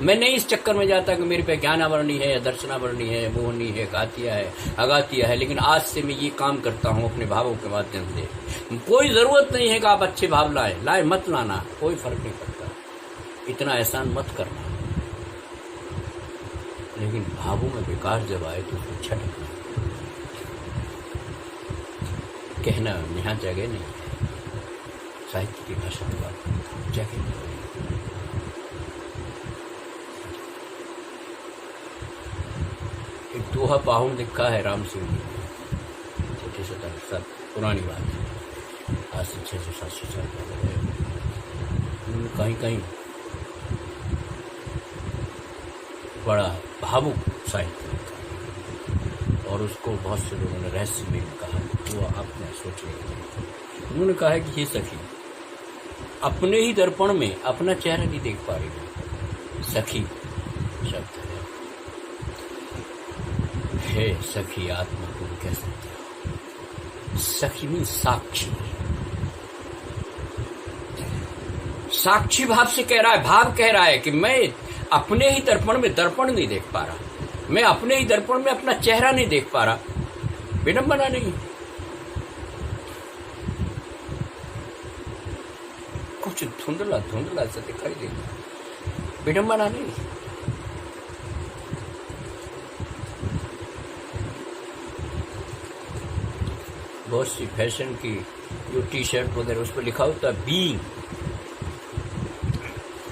मैं नहीं इस चक्कर में जाता कि मेरे पे ज्ञानावरणी है या दर्शनावरणी है, मोहनी है, घातिया है, अगातिया है, लेकिन आज से मैं ये काम करता हूँ अपने भावों के माध्यम से। कोई जरूरत नहीं है कि आप अच्छे भाव लाए मत लाना, कोई फर्क नहीं पड़ता, इतना एहसान मत करना, लेकिन भावों में विकार जब आए तो उसको छटकना, कहना यहाँ जगह नहीं है, साहित्य की भाषा में बात जगह नहीं है। एक दोहा पाहुन लिखा है राम सिंह जी, छोटे से साल पुरानी बात है, आज से 600-700 साल पहले। उन्होंने कहीं कहीं बड़ा भावुक साहित्य लिखा और उसको बहुत से लोगों ने रहस्य में भी कहा, वो आपने सोचने के लिए। उन्होंने कहा है कि ये सखी अपने ही दर्पण में अपना चेहरा नहीं देख पा रही। सखी शब्द है सखी आत्मा को कह सकते हो। सखी मीन साक्षी, साक्षी भाव से कह रहा है, भाव कह रहा है कि मैं अपने ही दर्पण में दर्पण नहीं देख पा रहा, मैं अपने ही दर्पण में अपना चेहरा नहीं देख पा रहा। विडंबना नहीं, कुछ धुंधला धुंधला सा दिखाई देगा, विडंबना नहीं। बहुत सी फैशन की जो टी शर्ट वगैरह उस पर लिखा होता है बीइंग,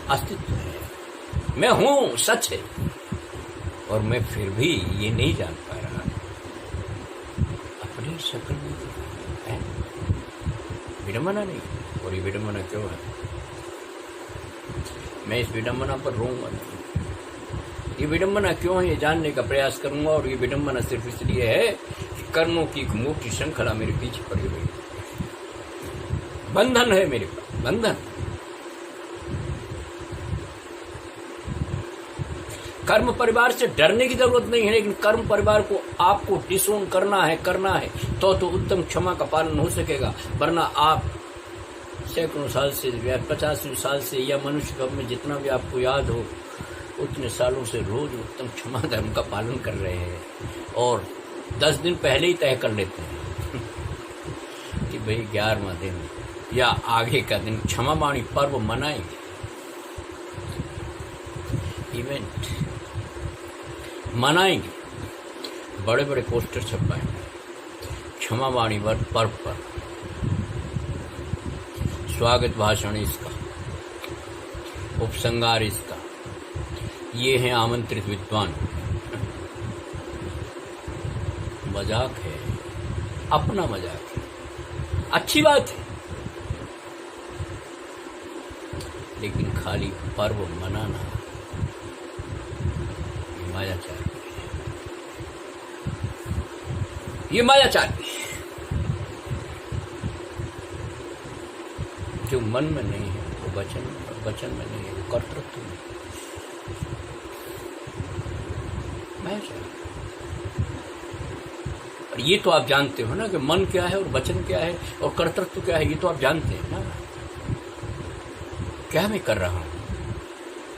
अस्तित्व है, मैं हूं, सच है, और मैं फिर भी ये नहीं जान पा रहा अपनी शक्ल में है। विडंबना नहीं, और ये विडंबना क्यों है? मैं इस विडंबना पर रोऊंगा नहीं। ये विडंबना क्यों है ये जानने का प्रयास करूंगा, और ये विडंबना सिर्फ इसलिए है कि कर्मों की एक मोटी श्रृंखला मेरे पीछे पड़ी हुई है, बंधन है मेरे पास, बंधन। कर्म परिवार से डरने की जरूरत नहीं है, लेकिन कर्म परिवार को आपको डिसोन करना है तो उत्तम क्षमा का पालन हो सकेगा, वरना आप सैकड़ों साल से या 50 साल से या मनुष्य कब में जितना भी आपको याद हो उतने सालों से रोज उत्तम क्षमा धर्म का पालन कर रहे हैं, और 10 दिन पहले ही तय कर लेते हैं कि भाई 11वां दिन या आगे का दिन क्षमा वाणी पर्व मनाएंगे, इवेंट मनाएंगे, बड़े बड़े पोस्टर छपवाएंगे क्षमा वाणी पर्व पर, स्वागत भाषण इसका, उपसंगार इसका, ये हैं आमंत्रित विद्वान। मजाक है, अपना मजाक है, अच्छी बात है, लेकिन खाली पर्व मनाना ये मायाचार है, ये मायाचार है जो मन में नहीं है, वो वचन में नहीं है, वो कर्तृत्व में मायाचार। और ये तो आप जानते हो ना कि मन क्या है और वचन क्या है और कर्तृत्व क्या है, ये तो आप जानते हैं ना। क्या मैं कर रहा हूं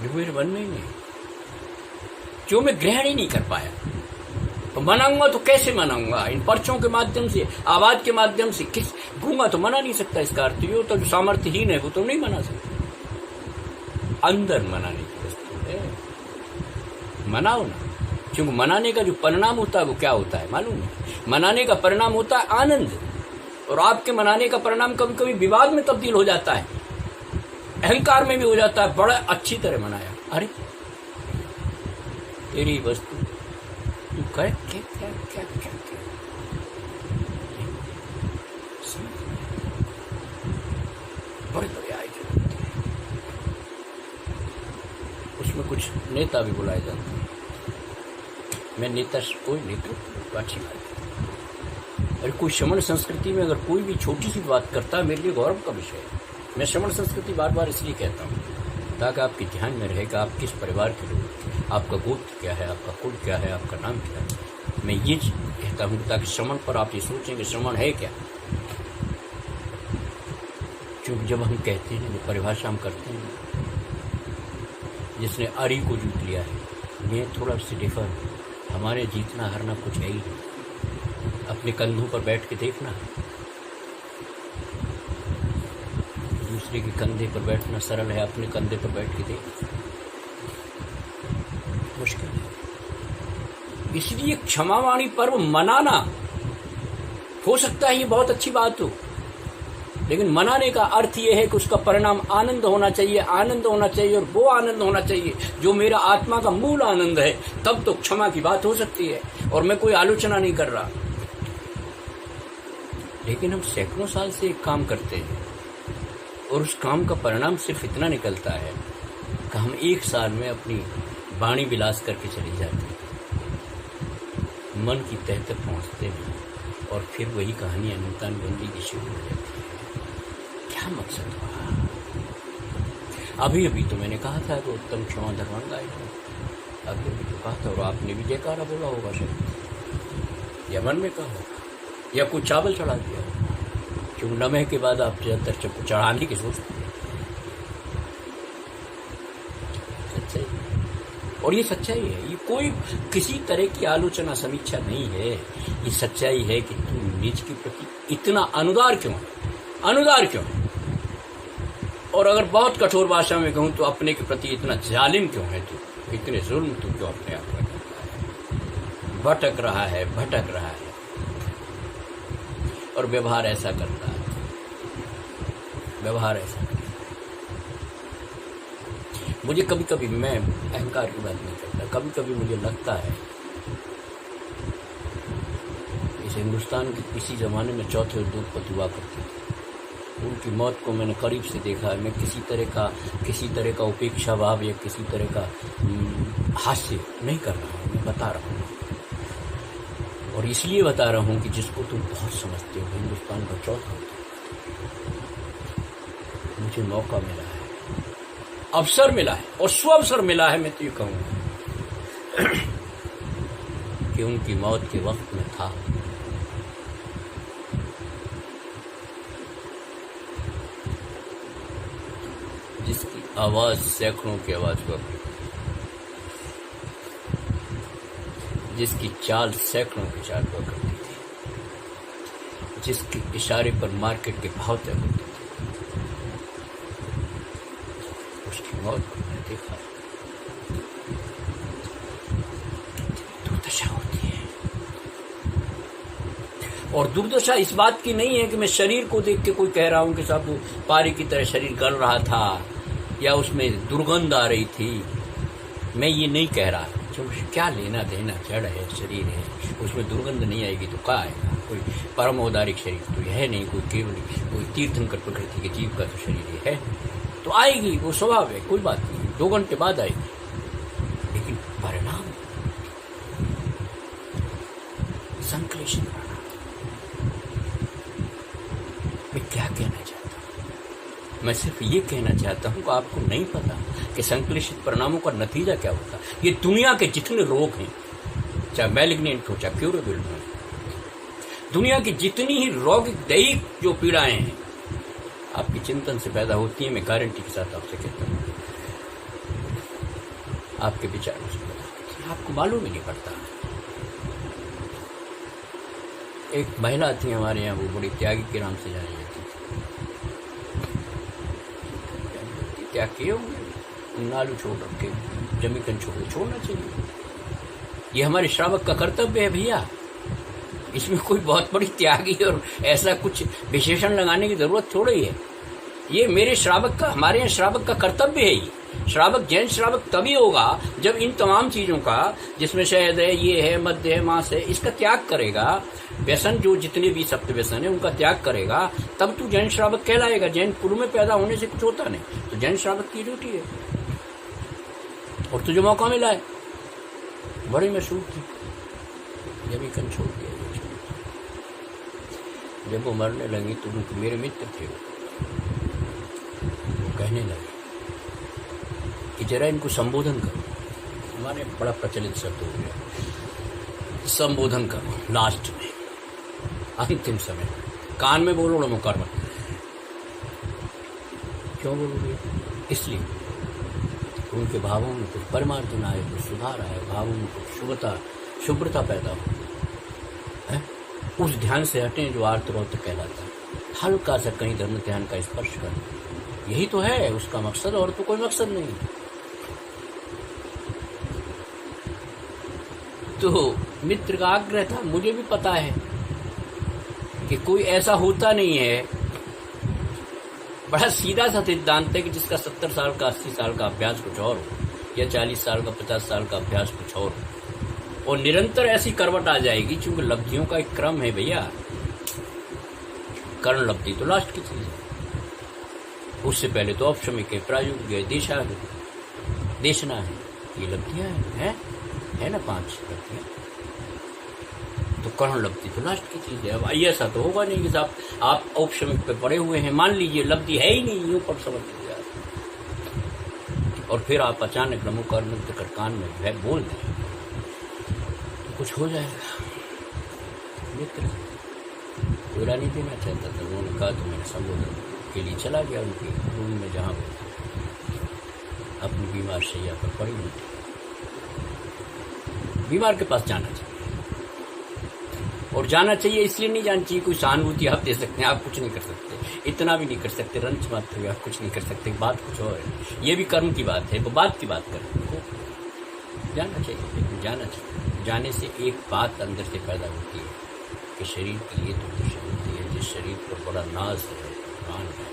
जो मेरे मन में ही नहीं, जो मैं ग्रहण ही नहीं कर पाया, तो मनाऊंगा तो कैसे मनाऊंगा? इन पर्चों के माध्यम से, आवाज के माध्यम से, किस गूंगा तो मना नहीं सकता। इसका अर्थ ये तो जो सामर्थ्यहीन है वो तो नहीं मना सकता। अंदर मनाने की वस्तु है, मनाओ ना, क्योंकि मनाने का जो परिणाम होता है वो क्या होता है मालूम है? मनाने का परिणाम होता है आनंद, और आपके मनाने का परिणाम कभी कभी विवाद में तब्दील हो जाता है, अहंकार में भी हो जाता है। बड़ा अच्छी तरह मनाया, अरे तेरी वस्तु तू कर क्या क्या क्या क्या क्या बड़े बड़े आयोजन होते हैं, उसमें कुछ नेता भी बुलाए जाते हैं। मैं नेता कोई नेतृत्व अच्छी बात है, अरे कोई शमन संस्कृति में अगर कोई भी छोटी सी बात करता है मेरे लिए गौरव का विषय है। मैं श्रवण संस्कृति बार बार इसलिए कहता हूँ ताकि आपके ध्यान में रहे कि आप किस परिवार के लोग, आपका गोत्र क्या है, आपका कुल क्या है, आपका नाम क्या है। मैं ये कहता हूँ ताकि श्रवण पर आप ये सोचें कि श्रवण है क्या। क्योंकि जब हम कहते हैं, जो परिभाषा हम करते हैं, जिसने अरी को जीत लिया है, ये थोड़ा उससे डिफर। हमारे जीतना हारना कुछ है ही नहीं। अपने कंधों पर बैठ के देखना, दूसरे के कंधे पर बैठना सरल है, अपने कंधे पर बैठ के देख मुश्किल है। इसलिए क्षमावाणी पर्व मनाना, हो सकता है ये बहुत अच्छी बात हो, लेकिन मनाने का अर्थ ये है कि उसका परिणाम आनंद होना चाहिए, आनंद होना चाहिए, और वो आनंद होना चाहिए जो मेरा आत्मा का मूल आनंद है। तब तो क्षमा की बात हो सकती है, और मैं कोई आलोचना नहीं कर रहा। लेकिन हम सैकड़ों साल से एक काम करते हैं और उस काम का परिणाम सिर्फ इतना निकलता है कि हम एक साल में अपनी वाणी विलास करके चले जाते हैं, मन की तह तक पहुँचते हैं, और फिर वही कहानी अनंतान बंदी की शुरू हो जाती है। क्या मकसद हुआ? अभी अभी तो मैंने कहा था कि उत्तम क्षमा धर्म गाय, अभी अभी तो कहा था, और आपने भी जयकारा बोला होगा शायद, या मन में कहा होगा, या कुछ चावल चढ़ा दिया, क्यों नमः के बाद आप ज्यादातर चढ़ाने की सोचते हैं। सच्चाई, और ये सच्चाई है, ये कोई किसी तरह की आलोचना समीक्षा नहीं है। ये सच्चाई है कि तू निज के प्रति इतना अनुदार क्यों है, अनुदार क्यों है। और अगर बहुत कठोर भाषा में कहूं तो अपने के प्रति इतना जालिम क्यों है, तू इतने जुल्म तू क्यों अपने आप पर करता है, भटक रहा है, भटक रहा है, और व्यवहार ऐसा करता है, व्यवहार ऐसा करता है। मुझे कभी कभी, मैं अहंकार की बात नहीं करता, कभी कभी मुझे लगता है इस हिंदुस्तान के किसी जमाने में चौथे उद्योगपति हुआ करते थे, उनकी मौत को मैंने करीब से देखा है। मैं किसी तरह का उपेक्षा भाव या किसी तरह का हास्य नहीं कर रहा हूँ, मैं बता रहा हूँ, और इसलिए बता रहा हूँ कि जिसको तुम बहुत समझते हो, हिंदुस्तान का चौथा उद्योगपति, मुझे मौका मिला है, अवसर मिला है, और स्वअवसर मिला है। मैं तो ये कहूँगा कि उनकी मौत के वक्त में था, जिसकी आवाज सैकड़ों की आवाज हुआ करती, जिसकी चाल सैकड़ों की चाल हुआ करती थी, जिसके इशारे पर मार्केट के भाव तय होते थे, उसकी मौत को मैंने देखा। दुर्दशा होती है, और दुर्दशा इस बात की नहीं है कि मैं शरीर को देख के कोई कह रहा हूं कि साहब वो पारी की तरह शरीर गल रहा था या उसमें दुर्गंध आ रही थी। मैं ये नहीं कह रहा, क्योंकि क्या लेना देना, जड़ है, शरीर है, उसमें दुर्गंध नहीं आएगी तो क्या आएगा। कोई परम औदारिक शरीर तो यह है नहीं, कोई केवल कोई तीर्थंकर प्रकृति के जीव का तो शरीर है, तो आएगी, वो स्वभाव है, कोई बात नहीं, 2 घंटे बाद आएगी। लेकिन परिणाम संक्लेशित परिणाम। मैं क्या कहना चाहता हूँ? मैं सिर्फ ये कहना चाहता हूँ कि आपको नहीं पता कि संक्लेशित परिणामों का नतीजा क्या होता है। ये दुनिया के जितने रोग हैं, चाहे मैलिग्नेंट हो चाहे क्यूरेबल हो, दुनिया की जितनी ही रोगिक दैहिक जो पीड़ाएं हैं, आपके चिंतन से पैदा होती है। मैं गारंटी के साथ आपसे कहता हूँ, आपके विचारों से पैदा होती है, आपको मालूम ही नहीं पड़ता। एक महिला थी हमारे यहाँ, वो बड़ी त्यागी के नाम से जानी जाती थी। त्याग किए होंगे, नालू छोड़ रखे, जमीकन छोड़ना चाहिए। ये हमारे श्रावक का कर्तव्य है भैया, इसमें कोई बहुत बड़ी त्यागी और ऐसा कुछ विशेषण लगाने की जरूरत थोड़ी है। ये मेरे श्रावक का, हमारे यहाँ श्रावक का कर्तव्य है। श्रावक, जैन श्रावक तभी होगा जब इन तमाम चीजों का, जिसमें शहद है, ये है, मद्य है, मांस है, इसका त्याग करेगा। व्यसन, जो जितने भी सप्त व्यसन है उनका त्याग करेगा, तब तू जैन श्रावक कहलाएगा। जैन कुल में पैदा होने से कुछ होता नहीं, तो जैन श्रावक की ड्यूटी है। और तुझे मौका मिला है, बड़ी मशहूर थी, जब कन छोड़ दिया। जब वो मरने लगी तो उनके मेरे मित्र थे, कहने लगे कि जरा इनको संबोधन करो। हमारे बड़ा प्रचलित शब्द हो गया, संबोधन करो लास्ट में, अंतिम समय, कान में बोलो ना, मुकर मत। क्यों बोलोगे? इसलिए उनके भावों में कुछ परिमार्जन आए, कुछ सुधार आए, भावों में कुछ शुभ्रता पैदा हो, है? उस ध्यान से हटें जो आर्तरौत कहलाता है। हल्का सा कहीं धर्म ध्यान का स्पर्श करना, यही तो है उसका मकसद, और तो कोई मकसद नहीं। तो मित्र का आग्रह था, मुझे भी पता है कि कोई ऐसा होता नहीं है। बड़ा सीधा सा सिद्धांत है कि जिसका 70 साल का 80 साल का अभ्यास कुछ और हो, या 40 साल का 50 साल का अभ्यास कुछ और हो, और निरंतर ऐसी करवट आ जाएगी। चूंकि लब्धियों का एक क्रम है भैया, कर्ण लब्धि तो लास्ट की चीज है, उससे पहले तो औपशमिक है, प्रायोगिक है, देशना है, ये लब्धियां है ना 5 लब्धियां। तो कर्ण लब्धि तो लास्ट की चीज है। अब ऐसा तो होगा नहीं कि आप औपशमिक पे पड़े हुए हैं, मान लीजिए लब्धि है ही नहीं, यूं पर समझ लीजिए, और फिर आप अचानक नमो कर्णित कर कान में है बोल दें तो कुछ हो जाएगा। मित्र पूरा नहीं देना चाहता था, उन्होंने कहा तो मैंने संबोधन के लिए चला गया उनके रूम में, जहाँ वो अपनी बीमार शैया पर पड़ी हुई थी। बीमार के पास जाना चाहिए, और जाना चाहिए इसलिए नहीं जाना चाहिए कोई सहानुभूति आप दे सकते हैं, आप कुछ नहीं कर सकते, इतना भी नहीं कर सकते, रंच मात्र भी आप कुछ नहीं कर सकते। बात कुछ और है, ये भी कर्म की बात है, वो बात की बात करें। जाना चाहिए, लेकिन जाना चाहिए, जाने से एक बात अंदर से पैदा होती है कि शरीर की ये दुर्दशा होती है, जिस शरीर पर बड़ा नाज है, मान है,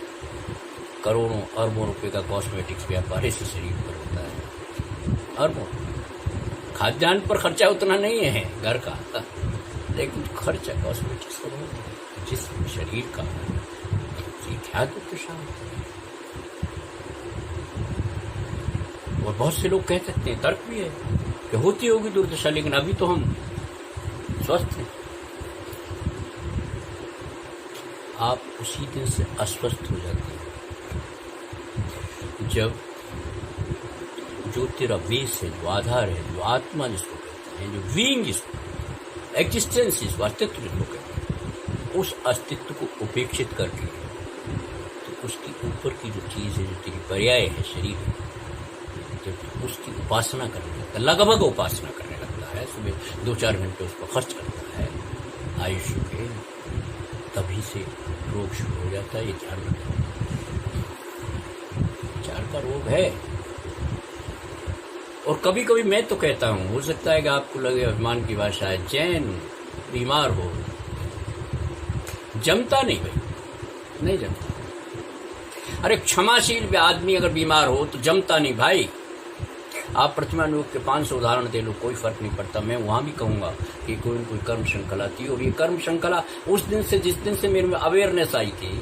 करोड़ों अरबों रुपए का कॉस्मेटिक्स व्यापार इसी शरीर पर होता है, अरबों। खाद्यान्न पर खर्चा उतना नहीं है घर का, लेकिन खर्चा कॉस्मेटिक्स पर होता है। जिस शरीर का क्या दुर्दशा होती है। और बहुत से लोग कह सकते हैं, तर्क भी है कि होती होगी दुर्दशा, लेकिन अभी तो हम स्वस्थ हैं। आप उसी दिन से अस्वस्थ हो जाते हैं जब जो तेरा बेस है, जो आधार है, जो आत्मा जिसको कहते हैं, जो बीइंग जिसको, एग्जिस्टेंस जिसको, अस्तित्व जिसको कहते हैं, उस अस्तित्व को उपेक्षित करके तो उसकी ऊपर की जो चीज़ है, जो तेरी पर्याय है शरीर, जब उसकी उपासना करने लगता है, लगभग उपासना करने लगता है, सुबह 2-4 घंटे उसको खर्च करता है आयुष्य के, तभी से रोग शुरू हो जाता है। ये ध्यान रखना, विचार का रोग है। और कभी कभी मैं तो कहता हूँ, हो सकता है कि आपको लगे अभिमान की भाषा है, जैन बीमार हो जमता नहीं भाई, नहीं जमता। अरे क्षमाशील आदमी अगर बीमार हो तो जमता नहीं भाई। आप प्रतिमा योग के 500 उदाहरण दे लो, कोई फर्क नहीं पड़ता। मैं वहां भी कहूंगा कि कोई न कोई कर्म श्रृंखला थी, और ये कर्म श्रृंखला उस दिन से, जिस दिन से मेरे में अवेयरनेस आई थी,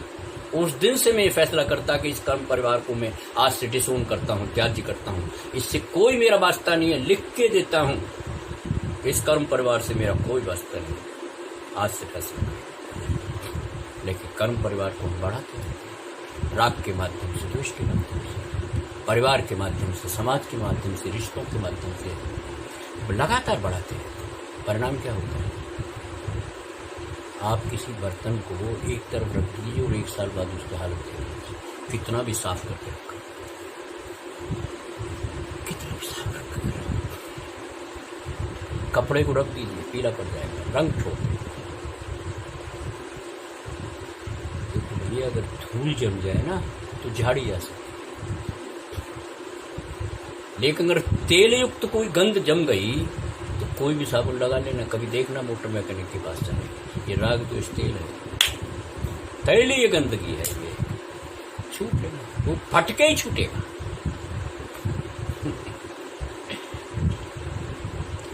उस दिन से मैं ये फैसला करता कि इस कर्म परिवार को मैं आज से डिसोन करता हूँ, त्याज्य करता हूँ, इससे कोई मेरा वास्ता नहीं है, लिख के देता हूँ, इस कर्म परिवार से मेरा कोई वास्ता नहीं, आज से फैसला। लेकिन कर्म परिवार को हम बढ़ाते हैं, राग के माध्यम से, द्वेष के माध्यम से, परिवार के माध्यम से, समाज के माध्यम से, रिश्तों के माध्यम से लगातार बढ़ाते हैं। परिणाम क्या होता है? आप किसी बर्तन को एक तरफ रख दीजिए और 1 साल बाद उसकी हालत देखिए, कितना भी साफ करके रखा, कितना भी साफ रखा, कपड़े को रख दीजिए, पीला पड़ जाएगा, रंग छोड़ देगा। ये अगर धूल जम जाए ना तो झाड़ी जा सकती, लेकिन अगर तेल युक्त कोई गंध जम गई तो कोई भी साबुन लगा लेना, कभी देखना मोटर मैकेनिक के पास जाने, ये राग तो इस तेल है, तैलीय गंदगी है, ये छूट लेना, वो फटके ही छूटेगा।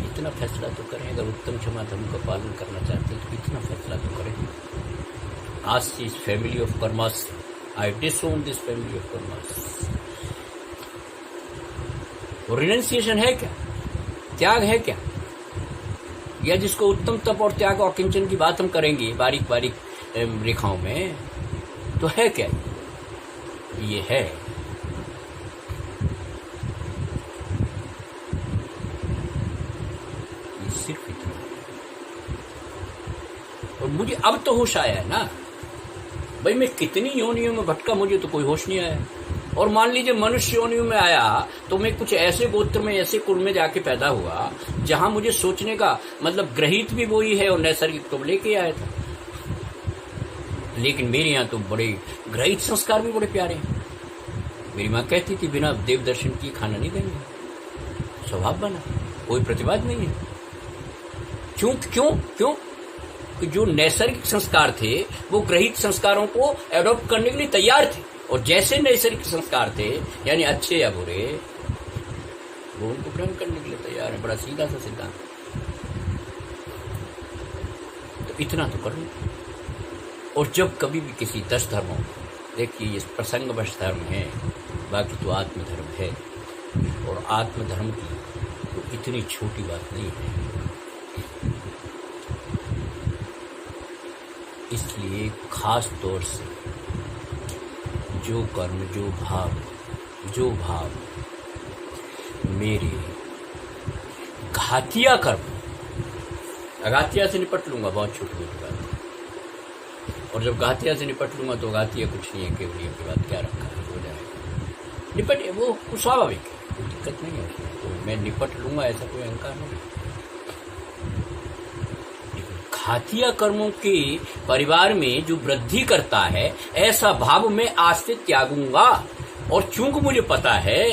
इतना फैसला तो करें, अगर उत्तम क्षमा धर्म का पालन करना चाहते हैं तो इतना फैसला तो करें। आज से इस family of karmas, I डिसोन this family of karmas. और रिनंसिएशन है क्या? त्याग है क्या? या जिसको उत्तम तप और त्याग और किंचन की बात हम करेंगे बारीक बारीक रेखाओं में, तो है क्या? ये है मुझे अब तो होश आया है ना भाई, मैं कितनी योनियों में भटका, मुझे तो कोई होश नहीं आया। और मान लीजिए मनुष्य योनियों में आया तो मैं कुछ ऐसे गोत्र में, ऐसे कुल में जाके पैदा हुआ जहां मुझे सोचने का मतलब ग्रहित भी वही है और नैसर्गिक तो लेके आया था। लेकिन मेरे यहाँ तो बड़े ग्रहित संस्कार भी बड़े प्यारे हैं। मेरी माँ कहती थी बिना देव दर्शन किए खाना नहीं देंगे। स्वभाव बना, कोई प्रतिवाद नहीं है। क्यों क्यों क्यों कि जो नैसर्गिक संस्कार थे वो ग्रहित संस्कारों को एडॉप्ट करने के लिए तैयार थे, और जैसे नैसर्गिक संस्कार थे यानी अच्छे या बुरे, वो उनको ग्रहण करने के लिए तैयार है। बड़ा सीधा सा सिद्धांत। तो इतना तो कर लो। और जब कभी भी किसी 10 धर्मों, देखिए ये प्रसंगवश धर्म है, बाकी तो आत्मधर्म है, और आत्मधर्म की तो इतनी छोटी बात नहीं है। इसलिए खास तौर से जो कर्म, जो भाव मेरे घातिया कर्म, अघातिया से निपट लूंगा, बहुत छोटी छोटी बात है। और जब घातिया से निपट लूंगा तो घातिया कुछ नहीं है, केवल की बात क्या रखा है, हो जाएगा। निपट, वो स्वाभाविक है, कोई दिक्कत नहीं है उसमें। तो मैं निपट लूंगा ऐसा कोई अहंकार नहीं। घातिया कर्मों के परिवार में जो वृद्धि करता है ऐसा भाव मैं आज से त्यागूंगा। और चूंकि मुझे पता है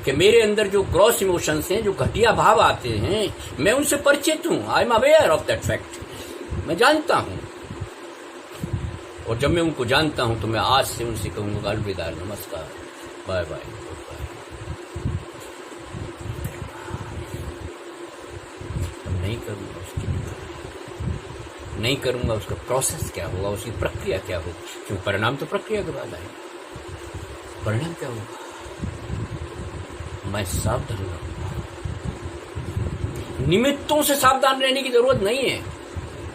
कि मेरे अंदर जो ग्रॉस इमोशंस हैं, जो घटिया भाव आते हैं, मैं उनसे परिचित हूं। I am aware of that fact, मैं जानता हूं। और जब मैं उनको जानता हूं तो मैं आज से उनसे कहूंगा अलविदा, नमस्कार, बाय बाय। नहीं करूंगा, नहीं करूंगा, उसका प्रोसेस क्या होगा, उसकी प्रक्रिया क्या होगी, क्यों परिणाम तो प्रक्रिया के बाद आएगा। परिणाम क्या होगा, मैं सावधान रहूंगा। निमित्तों से सावधान रहने की जरूरत नहीं है।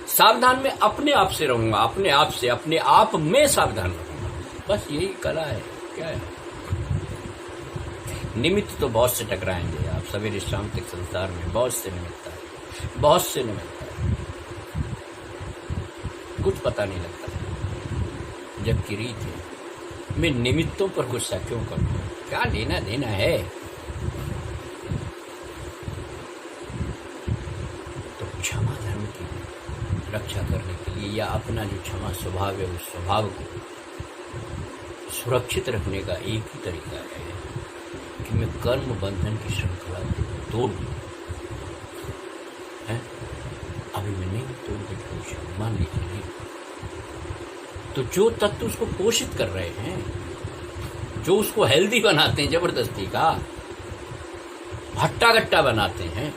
सावधान में अपने आप से रहूंगा, अपने आप से, अपने आप में सावधान रहूंगा। बस यही कला है। क्या है, निमित्त तो बहुत से टकराएंगे आप सवेरे शाम तक संसार में, बहुत से निमित्त है, बहुत से निमित्त है, कुछ पता नहीं लगता। जबकि रीत है, मैं निमित्तों पर गुस्सा क्यों करूं, क्या लेना देना है। तो क्षमा धर्म की रक्षा करने के लिए, या अपना जो क्षमा स्वभाव है उस स्वभाव को सुरक्षित रखने का एक ही तरीका है कि मैं कर्म बंधन की श्रृंखला को तोड़ दूं। अभी मैं नहीं तोड़ के मान लीजिए नहीं, तो जो तत्व उसको पोषित कर रहे हैं, जो उसको हेल्दी बनाते हैं, जबरदस्ती का हट्टा गट्टा बनाते हैं,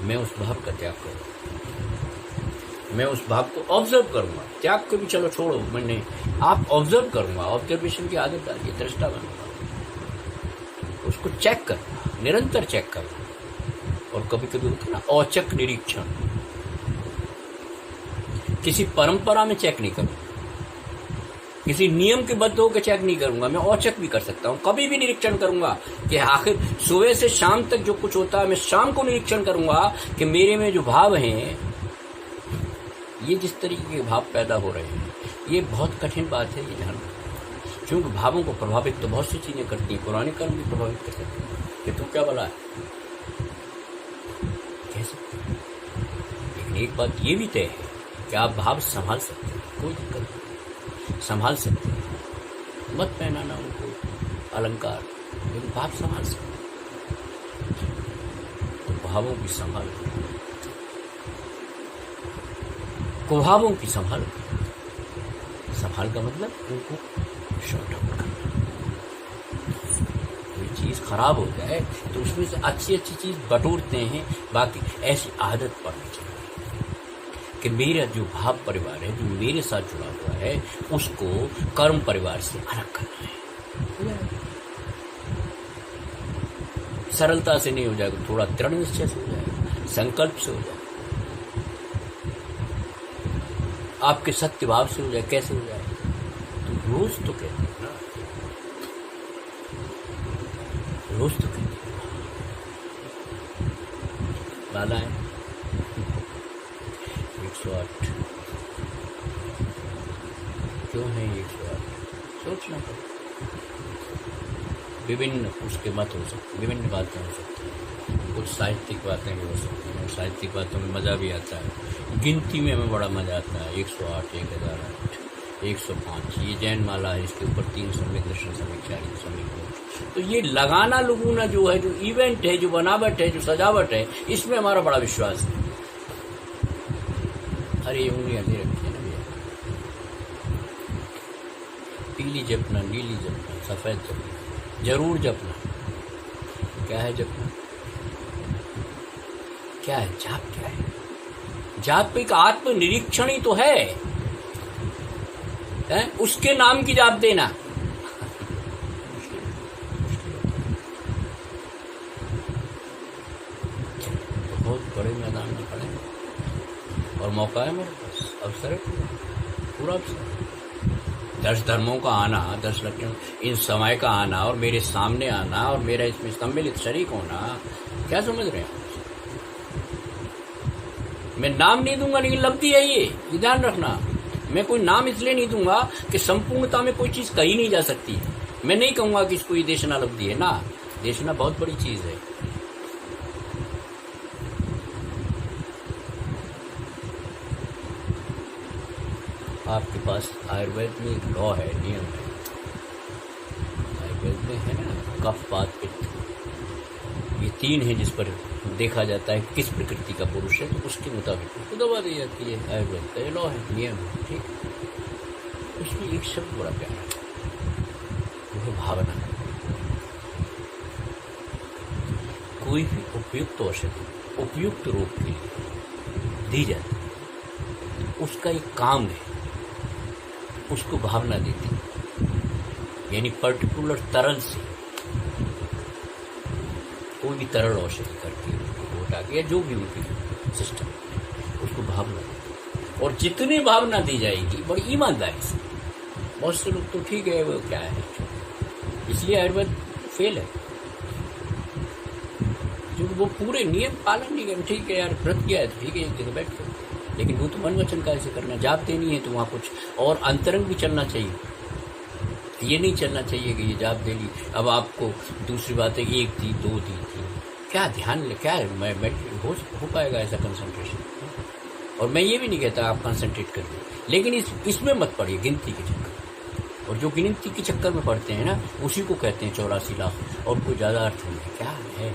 मैं उस भाव का त्याग करूंगा। मैं उस भाव को ऑब्जर्व करूंगा। त्याग को भी चलो छोड़ो, मैंने आप ऑब्जर्व करूंगा, ऑब्जर्वेशन की आदत डालिए, दृष्टा बनूंगा, उसको चेक करूंगा, निरंतर चेक करूंगा। और कभी कभी होता है ना औचक निरीक्षण, किसी परंपरा में चेक नहीं करूंगा, किसी नियम के बद्ध होकर चेक नहीं करूंगा, मैं औचक भी कर सकता हूं। कभी भी निरीक्षण करूंगा कि आखिर सुबह से शाम तक जो कुछ होता है, मैं शाम को निरीक्षण करूंगा कि मेरे में जो भाव हैं, ये जिस तरीके के भाव पैदा हो रहे हैं, ये बहुत कठिन बात है ये जानना। क्योंकि भावों को प्रभावित तो बहुत सी चीजें करती हैं, पुराने कर्म भी प्रभावित कर सकते हैं कि तू क्या भला है, कह सकते हैं। लेकिन एक बात ये भी तय है कि आप भाव संभाल सकते हैं, कोई दिक्कत नहीं, संभाल सकते हैं। मत पहनाना उनको अलंकार, लेकिन भाव संभाल सकते हैं। तो भावों की संभाल, कुभावों की संभाल। संभाल का मतलब उनको शॉर्ट आउट करना। कोई चीज खराब हो जाए तो उसमें से अच्छी अच्छी चीज बटोरते हैं। बाकी ऐसी आदत पड़नी चाहिए कि मेरा जो भाव परिवार है, जो मेरे साथ जुड़ा हुआ है, उसको कर्म परिवार से अलग करना है। सरलता से नहीं हो जाएगा, थोड़ा दृढ़ निश्चय से हो जाएगा, संकल्प से हो जाएगा, आपके सत्य भाव से हो जाए। कैसे हो जाए, तो रोज तो कहते हैं ना, रोज तो कहते हैं बाला है 108 क्यों है 108? सोचना पड़ेगा। विभिन्न उसके मत हो सकते, विभिन्न बातें हो सकती हैं, कुछ साहित्यिक बातें भी हो सकती हैं, और साहित्यिक बातों में मज़ा भी आता है। गिनती में हमें बड़ा मज़ा आता है, 108, 1008, 105, ये जैन माला है, इसके ऊपर 3 समीक दर्शन समीक 4 समीक। तो ये लगाना लुगुना जो है, जो इवेंट है, जो बनावट है, जो सजावट है, इसमें हमारा बड़ा विश्वास है। अरे उंगलियां दे रखी है ना भैया, पीली जपना, नीली जपना, सफ़ेद जपना, जरूर जपना। क्या है जपना? क्या है जाप? क्या है जाप? एक आत्मनिरीक्षण ही तो है? उसके नाम की जाप देना बहुत बड़े मैदान में खड़े हैं और मौका है मेरे पास, अवसर है, पूरा अवसर। 10 धर्मों का आना, 10 लक्षण, इन समय का आना और मेरे सामने आना और मेरा इसमें सम्मिलित शरीक होना, क्या समझ रहे हैं? मैं नाम नहीं दूंगा, लेकिन लब्धि है ये ध्यान रखना। मैं कोई नाम इसलिए नहीं दूंगा कि संपूर्णता में कोई चीज कही नहीं जा सकती। मैं नहीं कहूंगा कि इसको ये देशना लब्धि है ना, देशना बहुत बड़ी चीज है। आपके पास आयुर्वेद में एक लॉ है, नियम है, आयुर्वेद में है ना, कफ वात पित्त, ये 3 है जिस पर देखा जाता है किस प्रकृति का पुरुष है, तो उसके मुताबिक उसको दवा दी जाती है। आयुर्वेद का ये लॉ है, नियम है, ठीक। उसमें एक शब्द बड़ा प्यारा है, वो है भावना। कोई भी उपयुक्त औषधि उपयुक्त रोग के लिए दी जाती है, उसका एक काम है, उसको भावना देती है। यानी पर्टिकुलर तरल से, कोई भी तरल औषधि करके घोटा के या जो भी उनकी सिस्टम, उसको भावना, और जितनी भावना दी जाएगी बड़ी ईमानदारी से। बहुत से लोग तो ठीक है, वो क्या है, इसलिए आयुर्वेद फेल है, क्योंकि वो पूरे नियम पालन नहीं कर। ठीक है यार, व्रत किया है तो ठीक है, एक जगह बैठ के, लेकिन वो तो मन वचन का ऐसे करना। जाप देनी है तो वहाँ कुछ और अंतरंग भी चलना चाहिए। ये नहीं चलना चाहिए कि ये जाप दे ली, अब आपको दूसरी बात है 1 दी 2 दी 3, क्या ध्यान ले, क्या मैं हो पाएगा ऐसा कंसंट्रेशन? और मैं ये भी नहीं कहता आप कंसंट्रेट करिए, लेकिन इसमें मत पड़िए गिनती के चक्कर। और जो गिनती के चक्कर में पड़ते हैं ना, उसी को कहते हैं 84 लाख, और कोई ज़्यादा अर्थ नहीं। क्या है?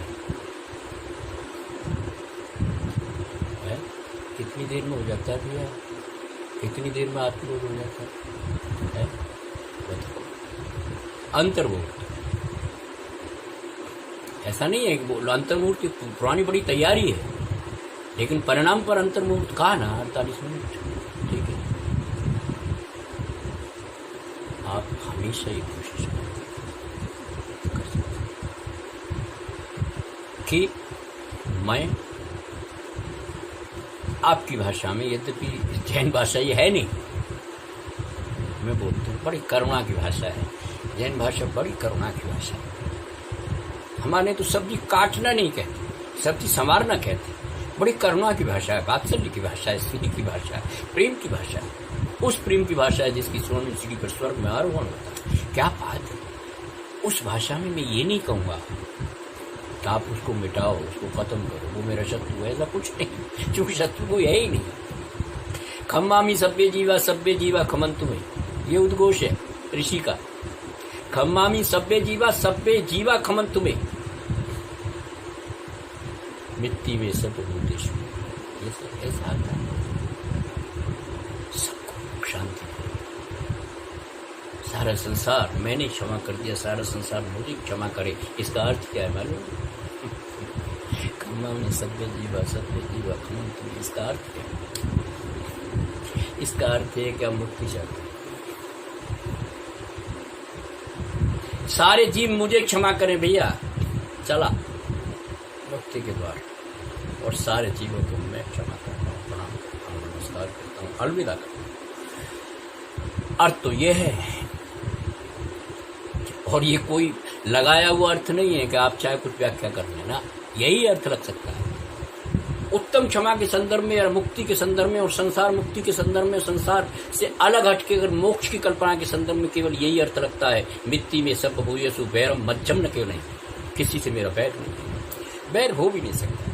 कितनी देर में हो जाता है भैया? कितनी देर में आत्मबोध हो जाता है? बताओ। अंतर्मुहूर्त, ऐसा नहीं है कि अंतर्मुहूर्त की पुरानी बड़ी तैयारी है, लेकिन परिणाम पर अंतर्मुहूर्त कहा ना 48 मिनट, ठीक है। आप हमेशा ये कोशिश करें कि मैं आपकी भाषा में, यद्यपि जैन भाषा ये है नहीं, मैं बोलता हूँ बड़ी करुणा की भाषा है। जैन भाषा बड़ी करुणा की भाषा है। हमारे तो सब्जी काटना नहीं कहते, सब्जी संवारना कहते। बड़ी करुणा की भाषा है, वात्सल्य की भाषा है, स्नेह की भाषा है, प्रेम की भाषा है। उस प्रेम की भाषा है जिसकी स्वर्ण सीढ़ी पर स्वर्ग में आरोहण होता है। क्या बात है! उस भाषा में मैं ये नहीं कहूँगा कि आप उसको मिटाओ, उसको खत्म करो, वो मेरा शत्रु है, ऐसा कुछ नहीं, क्योंकि शत्रु कोई है ही नहीं। खम्मामी सभ्य जीवा खमंतु में, ये उद्घोष है ऋषि का। खम्मामी सभ्य जीवा खमंतु में, मिट्टी में सब भूतेश में, ये सब ऐसा सबको शांति। सारा संसार मैंने क्षमा कर दिया, सारा संसार मुझे क्षमा करे, इसका अर्थ क्या है मालूम? खम्मामी सभ्य जीवा खमंतु में, इसका अर्थ क्या है? इसका अर्थ है कि हम मुक्ति चाहते हैं। सारे जीव मुझे क्षमा करें भैया, चला मुक्ति के द्वार, और सारे जीवों को मैं क्षमा करता हूँ, प्रणाम करता हूँ, नमस्कार करता हूँ, अलविदा करता हूँ। अर्थ तो ये है, और ये कोई लगाया हुआ अर्थ नहीं है कि आप चाहे कुछ व्याख्या कर लेना, यही अर्थ लग सकता है। उत्तम क्षमा के संदर्भ में या मुक्ति के संदर्भ में और संसार मुक्ति के संदर्भ में, संसार से अलग हटके अगर मोक्ष की कल्पना के संदर्भ में केवल यही अर्थ लगता है, मिट्टी में सब भूयसु बैरम मज्जम न क्यों नहीं, किसी से मेरा बैर नहीं, बैर हो भी नहीं सकता।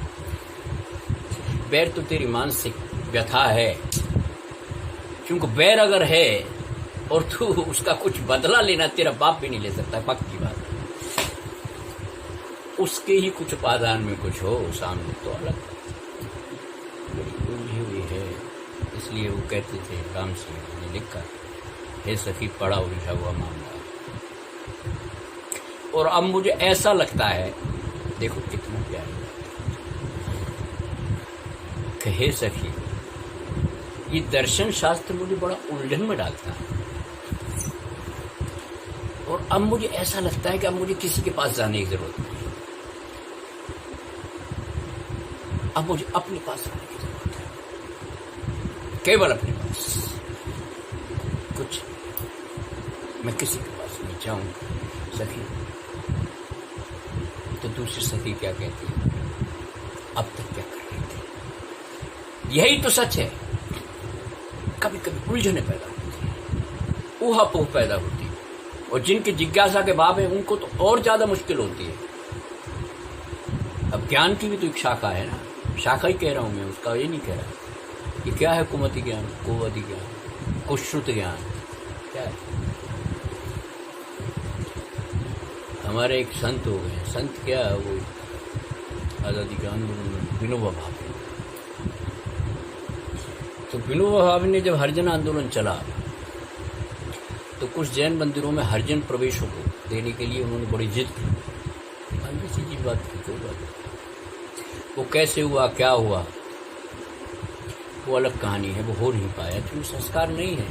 बैर तो तेरी मानसिक व्यथा है, क्योंकि बैर अगर है और तू उसका कुछ बदला लेना, तेरा बाप भी नहीं ले सकता, पक्की बात। उसके ही कुछ उपादान में कुछ हो, सामने तो अलग उलझी हुई है। इसलिए वो कहते थे, राम सिंह ने लिखा, हे सखी पड़ा उलझा हुआ मामला। और अब मुझे ऐसा लगता है, देखो कितना प्यारी बात, हे सखी, ये दर्शन शास्त्र मुझे बड़ा उलझन में डालता है। और अब मुझे ऐसा लगता है कि अब मुझे किसी के पास जाने की जरूरत नहीं, अब मुझे अपने पास आने की जरूरत है, केवल अपने पास। कुछ मैं किसी के पास नहीं जाऊंगा। सखी तो दूसरी सखी क्या कहती है, अब तक क्या कर रही थी? यही तो सच है। कभी कभी उलझने पैदा होती है, ऊहापोह पैदा होती है, और जिनकी जिज्ञासा के भाव है उनको तो और ज्यादा मुश्किल होती है। अब ज्ञान की भी तो एक शाखा है ना, शाखा ही कह रहा हूं मैं, उसका ये नहीं कह रहा। ये क्या है? कुमति ज्ञान, कुवति ज्ञान, कुश्रुत ज्ञान, क्या है? हमारे एक संत हो गए, संत क्या है वो, आजादी के आंदोलन में विनोबा भावे। तो विनोबा भावे ने जब हरिजन आंदोलन चला तो कुछ जैन मंदिरों में हरिजन प्रवेशों को देने के लिए उन्होंने बड़ी जिद की। सीधी बात की, कोई बात नहीं। वो कैसे हुआ, क्या हुआ, वो अलग कहानी है, वो हो नहीं पाया क्योंकि संस्कार नहीं है।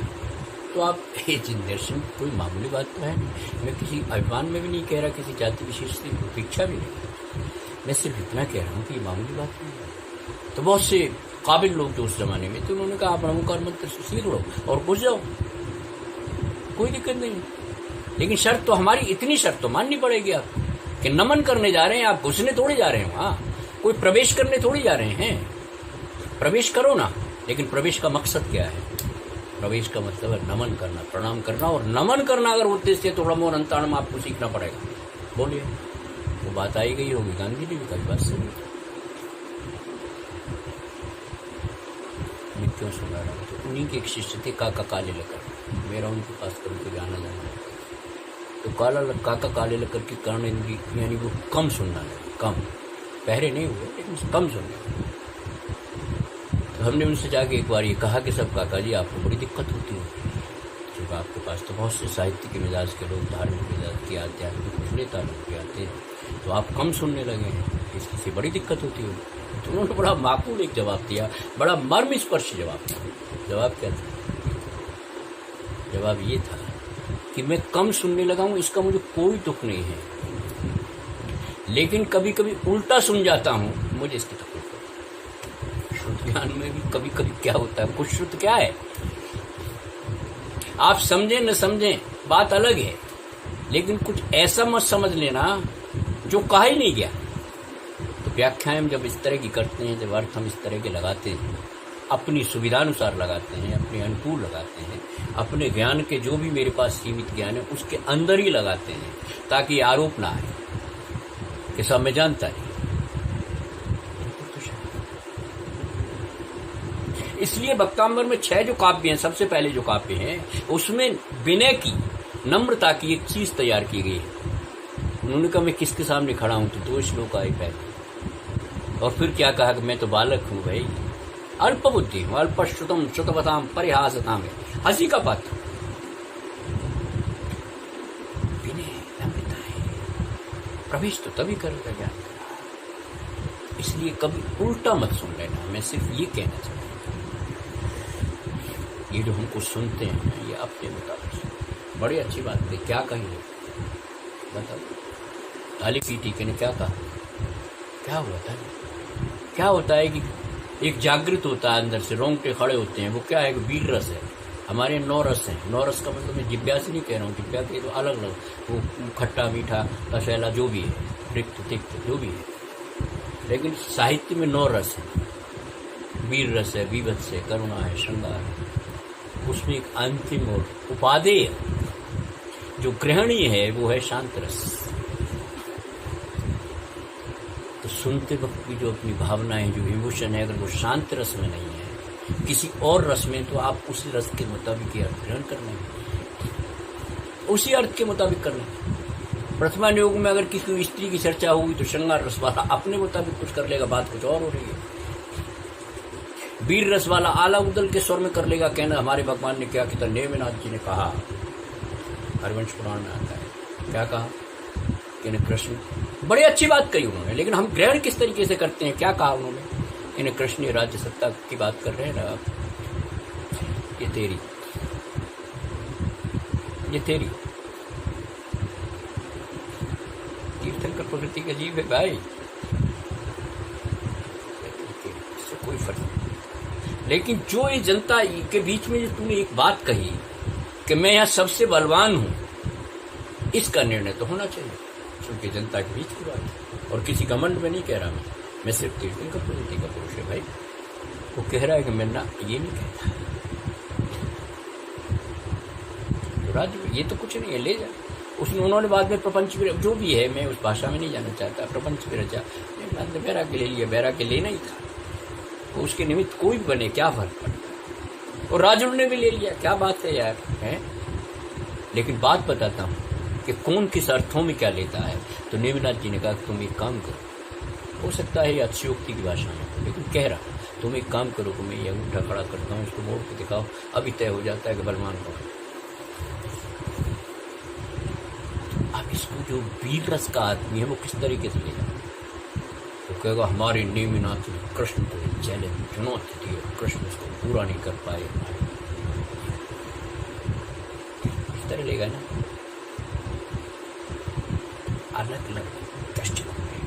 तो आप ये दर्शन कोई मामूली बात तो है नहीं। मैं किसी अभिमान में भी नहीं कह रहा, किसी जाति विशेष की उपेक्षा भी नहीं, मैं सिर्फ इतना कह रहा हूँ कि ये मामूली बात नहीं है। तो बहुत से काबिल लोग जो उस जमाने में, तो उन्होंने कहा आप ब्रह्मकार मंत्र से सीख लो और घुस जाओ, कोई दिक्कत नहीं। लेकिन शर्त तो हमारी, इतनी शर्त तो माननी पड़ेगी आपको कि नमन करने जा रहे हैं, आप घुसने थोड़ी जा रहे हो, हाँ कोई प्रवेश करने थोड़ी जा रहे हैं। प्रवेश करो ना, लेकिन प्रवेश का मकसद क्या है? प्रवेश का मतलब है नमन करना, प्रणाम करना, और नमन करना अगर उद्देश्य है तो ब्रह्मोर अंतरणम आपको सीखना पड़ेगा। बोलिए, वो बात आई गई होगी, गांधी जी भी कई बात से क्यों सुना रहा हूँ। तो उन्हीं के एक शिष्य थे काका काले लकर, मेरा उनके पास कभी जाना जाना। तो काका काले लकर की कर्ण इंद्री यानी वो कम सुनना लगे, कम, पहरे नहीं हुए लेकिन कम सुनना। तो हमने उनसे जाके एक बार ये कहा कि सब काका जी आपको बड़ी दिक्कत होती है, क्योंकि आपके पास तो बहुत से साहित्य के मिजाज के लोग, धार्मिक मिजाज के, आध्यात्मिक नेता लोग के आते हैं, तो आप कम सुनने लगे हैं, इससे बड़ी दिक्कत होती है। तो उन्होंने बड़ा माकूल एक जवाब दिया, बड़ा मर्म स्पर्श जवाब था। जवाब क्या था? जवाब ये था कि मैं कम सुनने लगा हूं, इसका मुझे कोई दुख नहीं है, लेकिन कभी कभी उल्टा सुन जाता हूं, मुझे इसकी तकलीफ है। शुद्ध ज्ञान में भी कभी कभी क्या होता है, कुछ शुद्ध क्या है, आप समझें न समझें बात अलग है, लेकिन कुछ ऐसा मत समझ लेना जो कहा ही नहीं गया। तो व्याख्याएं जब इस तरह की करते हैं, जब अर्थ हम इस तरह के लगाते हैं, अपनी सुविधानुसार लगाते हैं, अपने अनुकूल लगाते हैं, अपने ज्ञान के जो भी मेरे पास सीमित ज्ञान है उसके अंदर ही लगाते हैं, ताकि आरोप ना आए कि सब मैं जानता नहीं। इसलिए भक्तांबर में 6 जो काव्य हैं, सबसे पहले जो काव्य हैं, उसमें विनय की, नम्रता की एक चीज तैयार की गई है। उन्होंने कहा मैं किसके सामने खड़ा हूं, तो 2 श्लोक आए पहले, और फिर क्या कहा कि मैं तो बालक हूं भाई, अल्प बुद्धि हूं, अल्पश्रुतम श्रुतवताम परिहासताम, हंसी का पात्र। विनय, नम्रता है, प्रवेश तो तभी करेगा ज्ञान। इसलिए कभी उल्टा मत सुन लेना, मैं सिर्फ ये कहना चाहता हूं। ये जो हमको सुनते हैं ये अपने मुताबिक बड़ी अच्छी बात है, क्या कहेंगे बताओ। ताली पीटी के ने क्या कहा, क्या हुआ था? क्या होता है कि एक जागृत होता है अंदर से, रोंगटे खड़े होते हैं, वो क्या है कि वीर रस है। हमारे 9 रस हैं, 9 रस का मतलब मैं जिब्या से नहीं कह रहा हूँ, जिब्या के तो अलग अलग, वो खट्टा मीठा कसैला जो भी है, रिक्त तिक्त जो भी है, लेकिन साहित्य में 9 रस है। वीर रस है, विवत्स है, करुणा है, श्रृंगार है। उसमें एक अंतिम और उपादेय जो गृहणीय है वो है शांत रस। तो सुनते वक्त भी जो अपनी भावनाएं, जो इमोशन है, अगर वो शांत रस में नहीं है, किसी और रस में, तो आप उसी रस के मुताबिक ही अर्थ ग्रहण करना है, उसी अर्थ के मुताबिक करना है। प्रथमा योग में अगर किसी स्त्री की चर्चा होगी तो श्रृंगार रस वाला अपने मुताबिक कुछ कर लेगा, बात कुछ और हो रही है। वीर रस वाला आला उदल के स्वर में कर लेगा, कहना हमारे भगवान ने क्या किया, नेमिनाथ जी ने कहा, हरिवंश पुराण में आता है, क्या कहा कि कृष्ण, बड़ी अच्छी बात कही उन्होंने, लेकिन हम ग्रहण किस तरीके से करते हैं, क्या कहा उन्होंने, इन्हें कृष्ण राज्य सत्ता की बात कर रहे हैं ना आप, ये तेरी तीर्थंकर प्रकृति का जीव है भाई, इससे कोई फर्क नहीं। लेकिन जो ये जनता के बीच में जो तूने एक बात कही कि मैं यहाँ सबसे बलवान हूं, इसका निर्णय तो होना चाहिए, क्योंकि जनता के बीच की बात है, और किसी घमंड में नहीं कह रहा मैं सिर्फ तीर्थंकर प्रकृति का पुरुष है भाई। वो कह रहा है कि मैं ना ये नहीं कहता, तो राज्य ये तो कुछ नहीं है, ले जा। उन्होंने बाद में प्रपंच भी, जो भी है, मैं उस भाषा में नहीं जाना चाहता, प्रपंच भी रचा, बाद में बैरा के ले लिया, बैरा के लेना ही था, तो उसके निमित्त कोई बने क्या फर्क पड़ता, और राजुड़ ने भी ले लिया, क्या बात है यार, है। लेकिन बात बताता हूँ कि कौन किस अर्थों में क्या लेता है। तो नेमिनाथ जी ने कहा तुम एक काम करो, हो सकता है ये अतिशयोक्ति की भाषा में, लेकिन कह रहा तुम एक काम करो कि मैं ये अंगूठा खड़ा करता हूँ, इसको मोड़ के दिखाओ, अभी तय हो जाता है कि बलवान कौन। अब इसको जो वीर रस का आदमी है वो किस तरीके से लेगा, तो कहेगा हमारे नेमिनाथ ने कृष्ण को चैलेंज, चुनौती दी, कृष्ण उसको पूरा नहीं कर पाए, इस तरह लेगा ना। अलग अलग दृष्टिकोण है,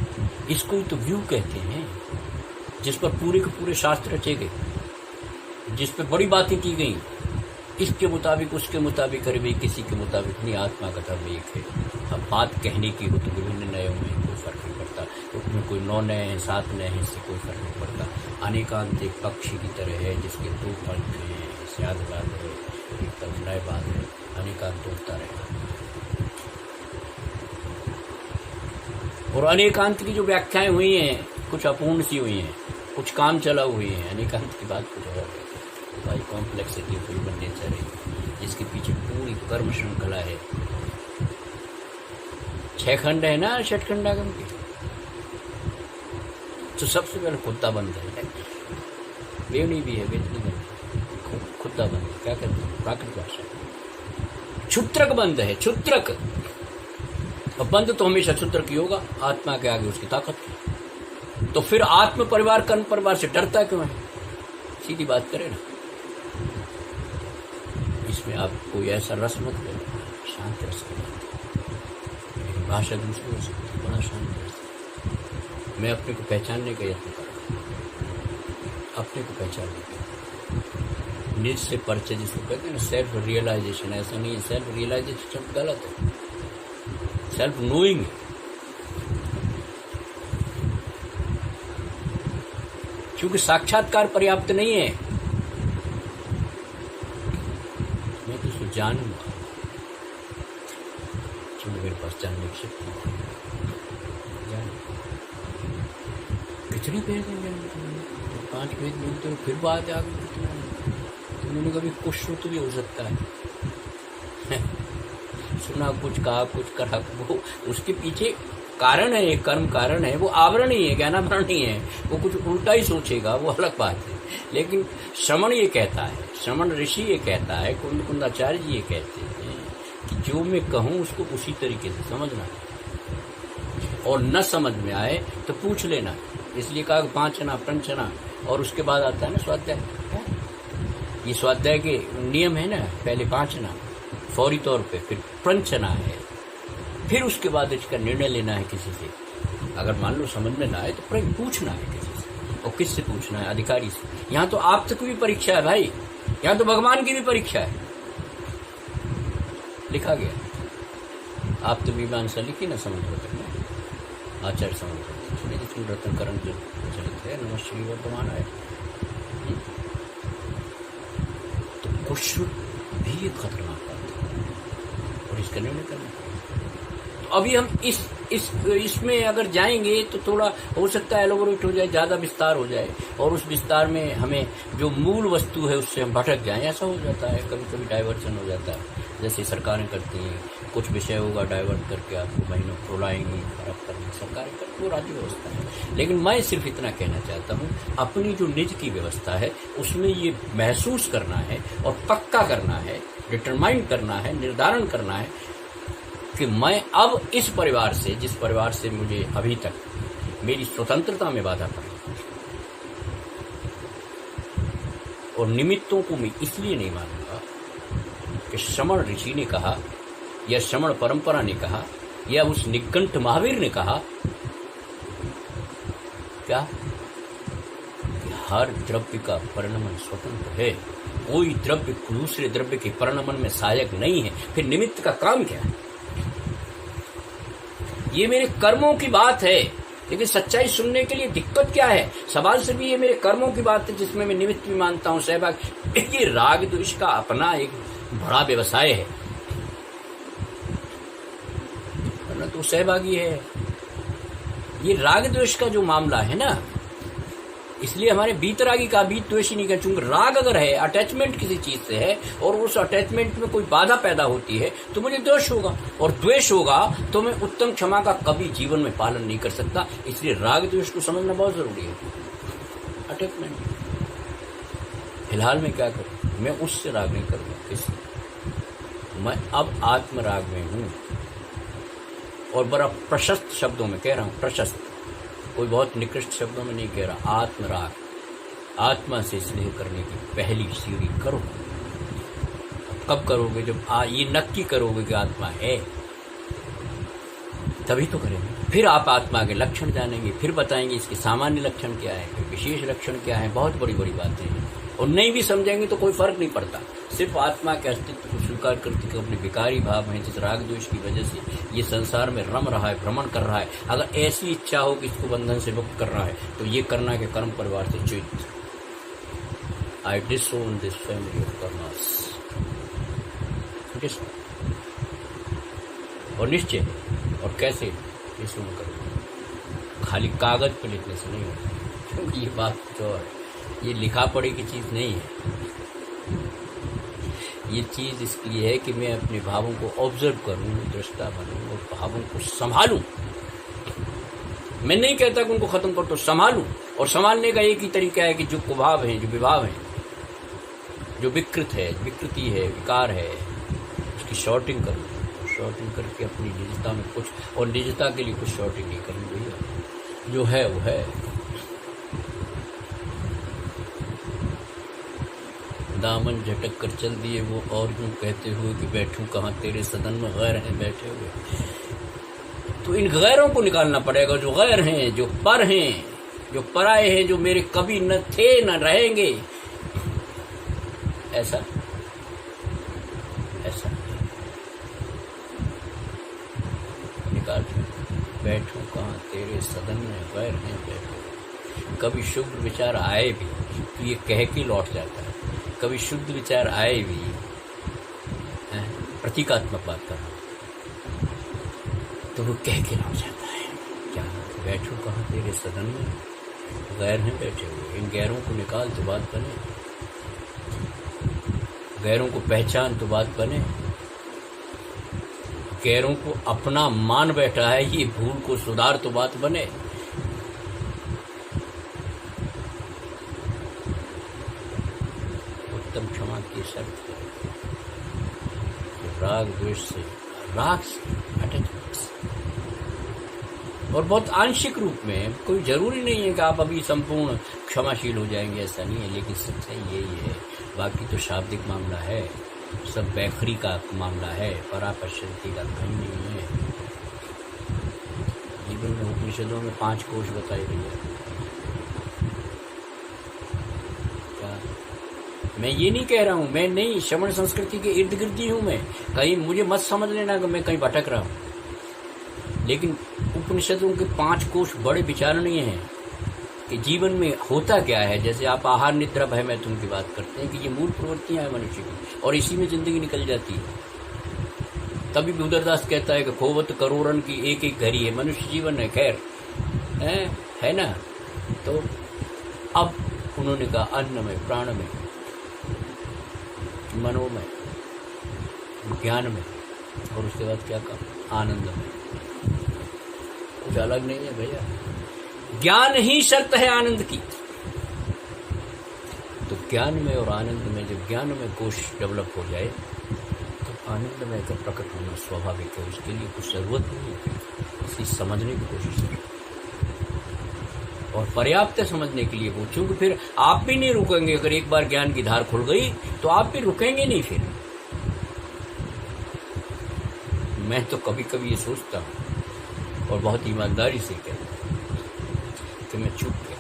इसको ही तो व्यू कहते हैं, जिस पर पूरे के पूरे शास्त्र रचे गए, जिस पर बड़ी बातें की गई, इसके मुताबिक उसके मुताबिक, हर किसी के मुताबिक नहीं, आत्मा का धर्म एक है। अब बात कहने की हो तो विभिन्न नयों में कोई फर्क नहीं पड़ता, उसमें कोई 9 नए हैं, 7 नए हैं, इससे कोई फर्क नहीं पड़ता। अनेकांत एक पक्षी की तरह है जिसके 2 पंख हैं, स्यादबाद है, एक तरफ नयबाद है, अनेकांत उड़ता रहेगा। और अनेकांत की जो व्याख्याएं हुई हैं कुछ अपूर्ण सी हुई हैं, कुछ काम चला हुई है, अनेकांत की बात कुछ और है भाई। कॉम्प्लेक्सिटी ऑफ ह्यूमन नेचर है, जिसके पीछे पूरी कर्म श्रृंखला है। 6 खंड है ना षटखंडागम के, तो सबसे पहले खुद्दा बंद है, वेवनी भी है, वेदनी बंद है, खुद्दा बंद है, क्या करते हैं प्राकृतिक भाषा, क्षुत्रक बंद है, क्षुत्रक। और बंद तो हमेशा क्षुत्रक ही होगा, आत्मा के आगे उसकी ताकत है। तो फिर आत्म परिवार कर्म परिवार से डरता क्यों है, सीधी बात करें ना। इसमें आप कोई ऐसा रस मत लो, शांत रस लेकिन भाषा दूसरी हो सकती है, बड़ा शांत रस। मैं अपने को पहचानने का यत्न कर रहा हूँ, अपने को पहचानने का, निज से परिचय जिसको कहते हैं ना, सेल्फ रियलाइजेशन। ऐसा नहीं है सेल्फ रियलाइजेशन शब्द गलत है, सेल्फ नोइंग। क्योंकि साक्षात्कार पर्याप्त नहीं है, मैं तो उसको जानूंगा, क्योंकि मेरे पास जानने की शक्ति है। कितने भेद हैं, 5 भेद मिलते हो, फिर बात आ गई। उन्होंने कभी कुछ श्रुत भी हो सकता है सुना कुछ, कहा कुछ, करा वो, उसके पीछे कारण है, एक कर्म कारण है, वो आवरण ही है, ज्ञानावरण ही है, वो कुछ उल्टा ही सोचेगा, वो अलग बात है। लेकिन श्रवण ये कहता है, श्रवण ऋषि ये कहता है, कुंदाचार्य जी ये कहते हैं कि जो मैं कहूँ उसको उसी तरीके से समझना है, और न समझ में आए तो पूछ लेना। इसलिए कहा 5 आना, पंचना, और उसके बाद आता है ना स्वाध्याय। ये स्वाध्याय के नियम है ना, पहले 5 आना फौरी तौर पे, फिर पंचना है, फिर उसके बाद इसका निर्णय लेना है किसी से। अगर मान लो समझ में ना आए तो पूछना है किसी से, और किससे पूछना है, अधिकारी से। यहाँ तो आप तक भी परीक्षा है भाई, यहाँ तो भगवान की भी परीक्षा है, लिखा गया। आप तो मीमांसा लिखी ना समुद्र में, आचार्य समुद्र रतन करण जो चलित है, नमः श्री वर्तमान है। तो कुछ भी खतरनाक बात है और इसका निर्णय करना पड़ेगा। तो अभी हम इसमें अगर जाएंगे तो थोड़ा हो सकता है एलोबोरेट हो जाए, ज्यादा विस्तार हो जाए और उस विस्तार में हमें जो मूल वस्तु है उससे हम भटक जाएं। ऐसा हो जाता है, कभी कभी डाइवर्जन हो जाता है, जैसे सरकारें करती हैं। कुछ विषय होगा डाइवर्ट करके आपको महीनों प्रोलाएंगी, खराब करने सरकारें करती, वो राज्य व्यवस्था है। लेकिन मैं सिर्फ इतना कहना चाहता हूँ, अपनी जो निज की व्यवस्था है उसमें ये महसूस करना है और पक्का करना है, डिटरमाइन करना है, निर्धारण करना है कि मैं अब इस परिवार से, जिस परिवार से मुझे अभी तक मेरी स्वतंत्रता में बाधा पड़ी, और निमित्तों को मैं इसलिए नहीं मानूंगा कि श्रमण ऋषि ने कहा या श्रमण परंपरा ने कहा या उस निकंठ महावीर ने कहा क्या कि हर द्रव्य का परिणमन स्वतंत्र है, कोई द्रव्य दूसरे द्रव्य के परिणमन में सहायक नहीं है। फिर निमित्त का काम क्या है? ये मेरे कर्मों की बात है, लेकिन सच्चाई सुनने के लिए दिक्कत क्या है? सवाल से भी ये मेरे कर्मों की बात है जिसमें मैं निमित्त भी मानता हूं, सहभाग। ये राग द्वेष का अपना एक बड़ा व्यवसाय है, वरना तो सहभागी है। ये राग द्वेष का जो मामला है ना, इसलिए हमारे बीतरागी का बीत द्वेषी नहीं कर, चूंकि राग अगर है, अटैचमेंट किसी चीज से है और उस अटैचमेंट में कोई बाधा पैदा होती है तो मुझे द्वेष होगा, और द्वेष होगा तो मैं उत्तम क्षमा का कभी जीवन में पालन नहीं कर सकता। इसलिए राग द्वेष को समझना बहुत जरूरी है। अटैचमेंट फिलहाल मैं क्या करूं? मैं उससे राग नहीं करूंगा किसी, मैं अब आत्मराग में हूं। और बड़ा प्रशस्त शब्दों में कह रहा हूं, प्रशस्त, कोई बहुत निकृष्ट शब्दों में नहीं कह रहा। आत्मराग, आत्मा से स्नेह करने की पहली सीढ़ी करो। कब करोगे? जब ये नक्की करोगे कि आत्मा है, तभी तो करेंगे। फिर आप आत्मा के लक्षण जानेंगे, फिर बताएंगे इसके सामान्य लक्षण क्या है, फिर विशेष लक्षण क्या है। बहुत बड़ी बड़ी बातें हैं, और नहीं भी समझेंगे तो कोई फर्क नहीं पड़ता। सिर्फ आत्मा के अस्तित्व को स्वीकार करते कि अपने विकारी भाव हैं, जिस राग द्वेष की वजह से ये संसार में रम रहा है, भ्रमण कर रहा है। अगर ऐसी इच्छा हो कि इसको बंधन से मुक्त कर रहा है, तो ये करना के कर्म परिवार से च्युत। आई डिसोन दिस फैमिली ऑफ कर्मास, और निश्चय और कैसे डिसोन करो? खाली कागज पर लिखने से नहीं होता, क्योंकि ये बात तो है, ये लिखा पढ़ी की चीज नहीं है। ये चीज इसलिए है कि मैं अपने भावों को ऑब्जर्व करूं, दृष्टा बनूं और भावों को संभालूं। मैं नहीं कहता कि उनको खत्म कर, तो संभालूं। और संभालने का एक ही तरीका है कि जो कुभाव है, जो विभाव है, जो विकृत है, विकृति है, विकार है, उसकी शॉर्टिंग करूं। शॉर्टिंग करके अपनी निजता में कुछ, और निजता के लिए कुछ शॉर्टिंग नहीं करनी भैया, जो है वो है। दामन झटक कर चल दिए वो और यूं कहते हुए कि बैठूं कहाँ तेरे सदन में गैर हैं बैठे हुए। तो इन गैरों को निकालना पड़ेगा, जो गैर हैं, जो पर हैं, जो पराए हैं, जो मेरे कभी न थे न रहेंगे। ऐसा निकाल, बैठूं कहाँ तेरे सदन में गैर हैं बैठे हुए। कभी शुभ विचार आए भी तो ये कह के लौट जाता है, कभी शुद्ध विचार आए भी, प्रतीकात्मक बात करना, तो वो कह के लौट जाता है। क्या बैठूं कहाँ तेरे सदन में, गैर हैं बैठे हुए। इन गैरों को निकाल तो बात बने, गैरों को पहचान तो बात बने। गैरों को अपना मान बैठा है, ये भूल को सुधार तो बात बने। उत्तम क्षमा की शर्त है, राग द्वेष से, राग से, अटैचमेंट से, और बहुत आंशिक रूप में। कोई जरूरी नहीं है कि आप अभी संपूर्ण क्षमाशील हो जाएंगे, ऐसा नहीं है। लेकिन सच्चाई यही है, बाकी तो शाब्दिक मामला है, सब बैखरी का मामला है, परापश्यंती का कहीं नहीं है। जीवन में उपनिषदों में 5 कोश बताए गए हैं। मैं ये नहीं कह रहा हूँ, मैं नहीं श्रवण संस्कृति के इर्द गिर्द ही हूँ। मैं कहीं, मुझे मत समझ लेना कि मैं कहीं भटक रहा हूँ। लेकिन उपनिषदों के 5 कोश बड़े विचारणीय हैं, कि जीवन में होता क्या है। जैसे आप आहार निद्रा भय मैथुन की बात करते हैं कि ये मूल प्रवृत्तियां हैं मनुष्य की, और इसी में जिंदगी निकल जाती है। तभी बुद्धदास कहता है कि खोवत करोड़न की एक एक घड़ी है, मनुष्य जीवन है। खैर है ना। तो अब उन्होंने कहा अन्न में, प्राण में, मनो में, ज्ञान में, और उसके बाद क्या कहा, आनंद में। कुछ अलग नहीं है भैया, ज्ञान ही शर्त है आनंद की। तो ज्ञान में और आनंद में, जब ज्ञान में कोश डेवलप हो जाए तो आनंद में का प्रकट होना स्वाभाविक है। उसके लिए कुछ जरूरत नहीं है, इसकी समझने की कोशिश करें और पर्याप्त समझने के लिए वो, क्योंकि फिर आप भी नहीं रुकेंगे। अगर एक बार ज्ञान की धार खुल गई तो आप भी रुकेंगे नहीं। फिर मैं तो कभी कभी ये सोचता हूँ और बहुत ईमानदारी से कहता हूँ कि मैं चूक गया।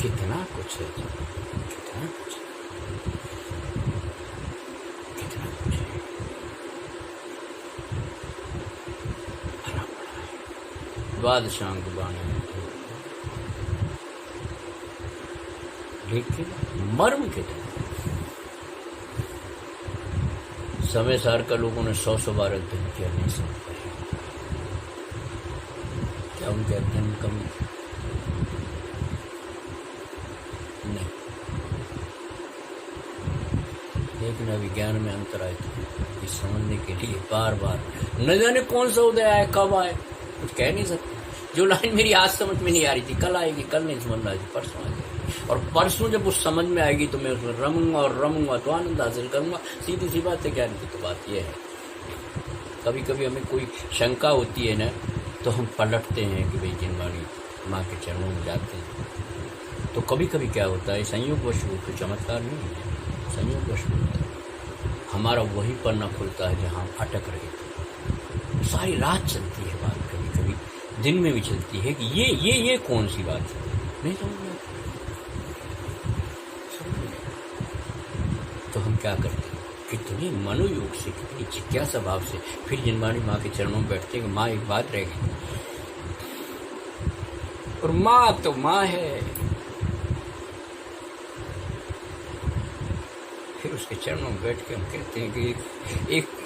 कितना कुछ है, कितना कुछ है, कितना कुछ है, भरा पड़ा है द्वादशांग बाणी, लेकिन मर्म कितना। समय सार का लोगों ने 100 बार अध्ययन किया, नहीं समझ पाए। क्या उनके अध्ययन कमी नहीं, लेकिन अभी ज्ञान में अंतर आए थे। इस समझने के लिए बार बार न जाने कौन सा उदय आए, कब आए, कुछ कह नहीं सकते। जो लाइन मेरी आज समझ में नहीं आ रही थी, कल आएगी, कल नहीं समझ में आएगी, परसों आ जाएगी, और परसों जब उस समझ में आएगी तो मैं उसमें रमूंगा और रमूंगा तो आनंद हासिल करूंगा। सीधी सी बात है। ज्ञान की तो बात यह है, कभी कभी हमें कोई शंका होती है ना, तो हम पलटते हैं कि भाई जिनवाणी माँ के चरणों में जाते हैं। तो कभी कभी क्या होता है, संयोगवश कोई चमत्कार नहीं है, संयोगवश होता है, हमारा वही पन्ना खुलता है जहाँ हम अटक रहे थे। सारी रात चलती है बात, कभी कभी दिन में भी चलती है कि ये कौन सी बात है, नहीं समझ में। तो हम क्या करते हैं, कितनी मनोयोग से, कितनी जिज्ञासा भाव से फिर जिनवाणी माँ के चरणों में बैठते हैं कि माँ एक बात रह गई, और माँ तो माँ है। फिर उसके चरणों में बैठ के हम कहते हैं कि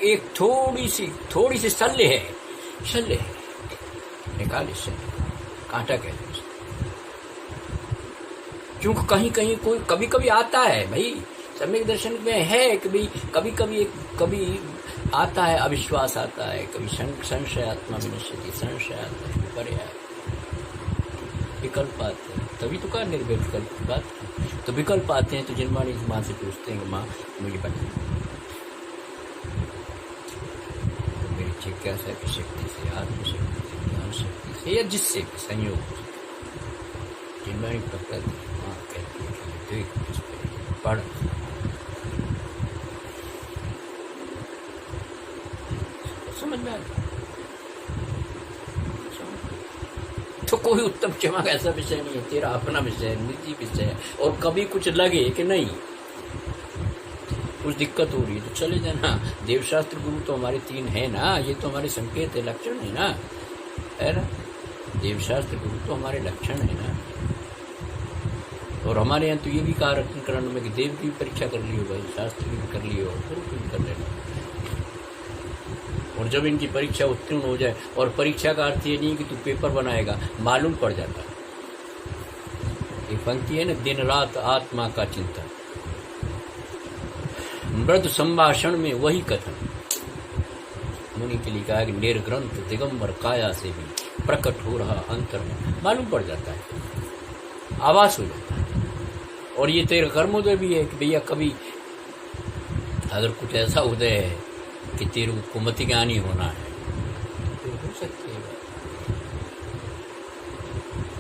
एक थोड़ी सी शल्य है, निकाल इससे, कांटा कहते हैं। क्योंकि कहीं कोई कभी कभी आता है भाई, सम्यक दर्शन में है कि भाई कभी आता है, अविश्वास आता है, कभी संशय आत्मा विनश्यति, संशय आता है, परे आए, विकल्प आते हैं। तभी तो कहा निर्विकल्प की बात। तो विकल्प आते हैं तो जिनवाणी माँ से पूछते हैं, माँ मुझे बता, तो मेरी जिज्ञासा की शक्ति से, आत्मशक्ति से, ज्ञान शक्ति से, या जिससे भी संयोग जिनवाणी पकड़ माँ कहती है कि देख इस पर पढ़, समझ में आया। तो कोई उत्तम क्षमा का ऐसा विषय नहीं है, तेरा अपना विषय है, निजी विषय है। और कभी कुछ लगे कि नहीं कुछ दिक्कत हो रही है तो चले जाना। देवशास्त्र गुरु तो हमारे 3 है ना, ये तो हमारे संकेत है, लक्षण है ना, है ना। देवशास्त्र गुरु तो हमारे लक्षण है ना। और हमारे यहाँ तो ये भी कहा रत्नकरण में कि देव की भी परीक्षा कर लियो भाई, शास्त्र की भी कर लियो, गुरु की भी कर लेना। और जब इनकी परीक्षा उत्तीर्ण हो जाए, और परीक्षा का अर्थ ये नहीं कि तू पेपर बनाएगा, मालूम पड़ जाता। ये पंक्ति है ना, दिन रात आत्मा का चिंतन, मृद संभाषण में वही कथन। मुनि के लिए कहा कि निर्ग्रंथ दिगंबर काया से भी प्रकट हो रहा अंतर में मालूम पड़ जाता है, आवाज हो जाता है। और ये तेरे कर्मोदय भी है कि भैया कभी अगर कुछ ऐसा उदय है कि तेरे को कुमति ज्ञानी होना है तो हो सकती है,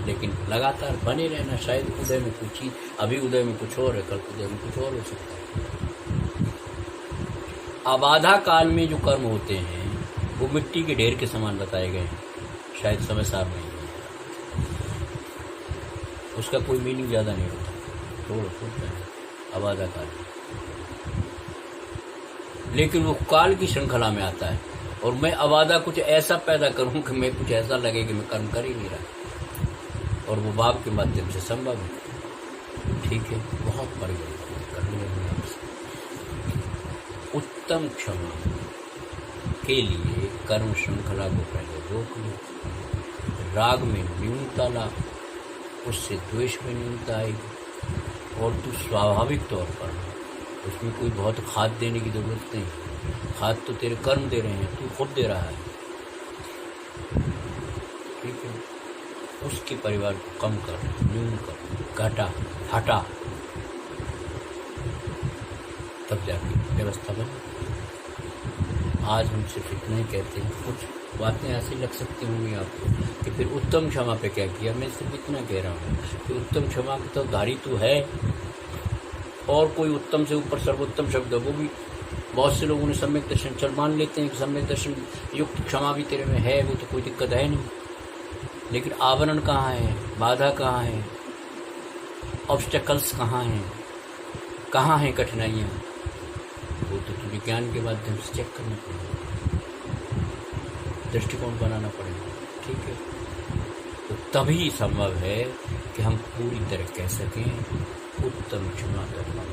लेकिन लगातार बने रहना। शायद उदय में कुछ चीज, अभी उदय में कुछ और है, कल उदय में कुछ और हो सकता है। अबाधा काल में जो कर्म होते हैं वो मिट्टी के ढेर के समान बताए गए हैं, शायद समय सार नहीं है, उसका कोई मीनिंग ज्यादा नहीं होता, थोड़ा अबाधा काल। लेकिन वो काल की श्रृंखला में आता है, और मैं अबाधा कुछ ऐसा पैदा करूं कि मैं कुछ ऐसा लगे कि मैं कर्म कर ही नहीं रहा। और वो भाव के माध्यम से संभव है। ठीक है, बहुत परिवर्तन करने हैं आपसे। उत्तम क्षमा के लिए कर्म श्रृंखला को पहले रोक लो। राग में न्यूनता ला, उससे द्वेष में न्यूनता आएगी और तू स्वाभाविक तौर पर, उसमें कोई बहुत खाद देने की जरूरत नहीं। खाद तो तेरे कर्म दे रहे हैं, तू खुद दे रहा है। ठीक है, उसके परिवार को कम कर, न्यून कर, घटा, हटा, तब जाके व्यवस्था बने। आज हम सिर्फ इतना ही कहते हैं। कुछ बातें ऐसी लग सकती होंगी आपको कि फिर उत्तम क्षमा पे क्या किया। मैं सिर्फ इतना कह रहा हूँ कि उत्तम क्षमा का तो धारी तू है, और कोई उत्तम से ऊपर सर्वोत्तम शब्द है वो भी बहुत से लोगों ने सम्यक दर्शन चल मान लेते हैं कि सम्यक दर्शन युक्त क्षमा भी तेरे में है, वो तो कोई दिक्कत है नहीं। लेकिन आवरण कहाँ है, बाधा कहाँ है, ऑब्स्टेकल्स कहाँ हैं कठिनाइयाँ, वो तो तुझे ज्ञान के माध्यम से चेक करना पड़ेगा, दृष्टिकोण बनाना पड़ेगा। ठीक है, तो तभी संभव है कि हम पूरी तरह कह सकें उत्तम क्षमा करना।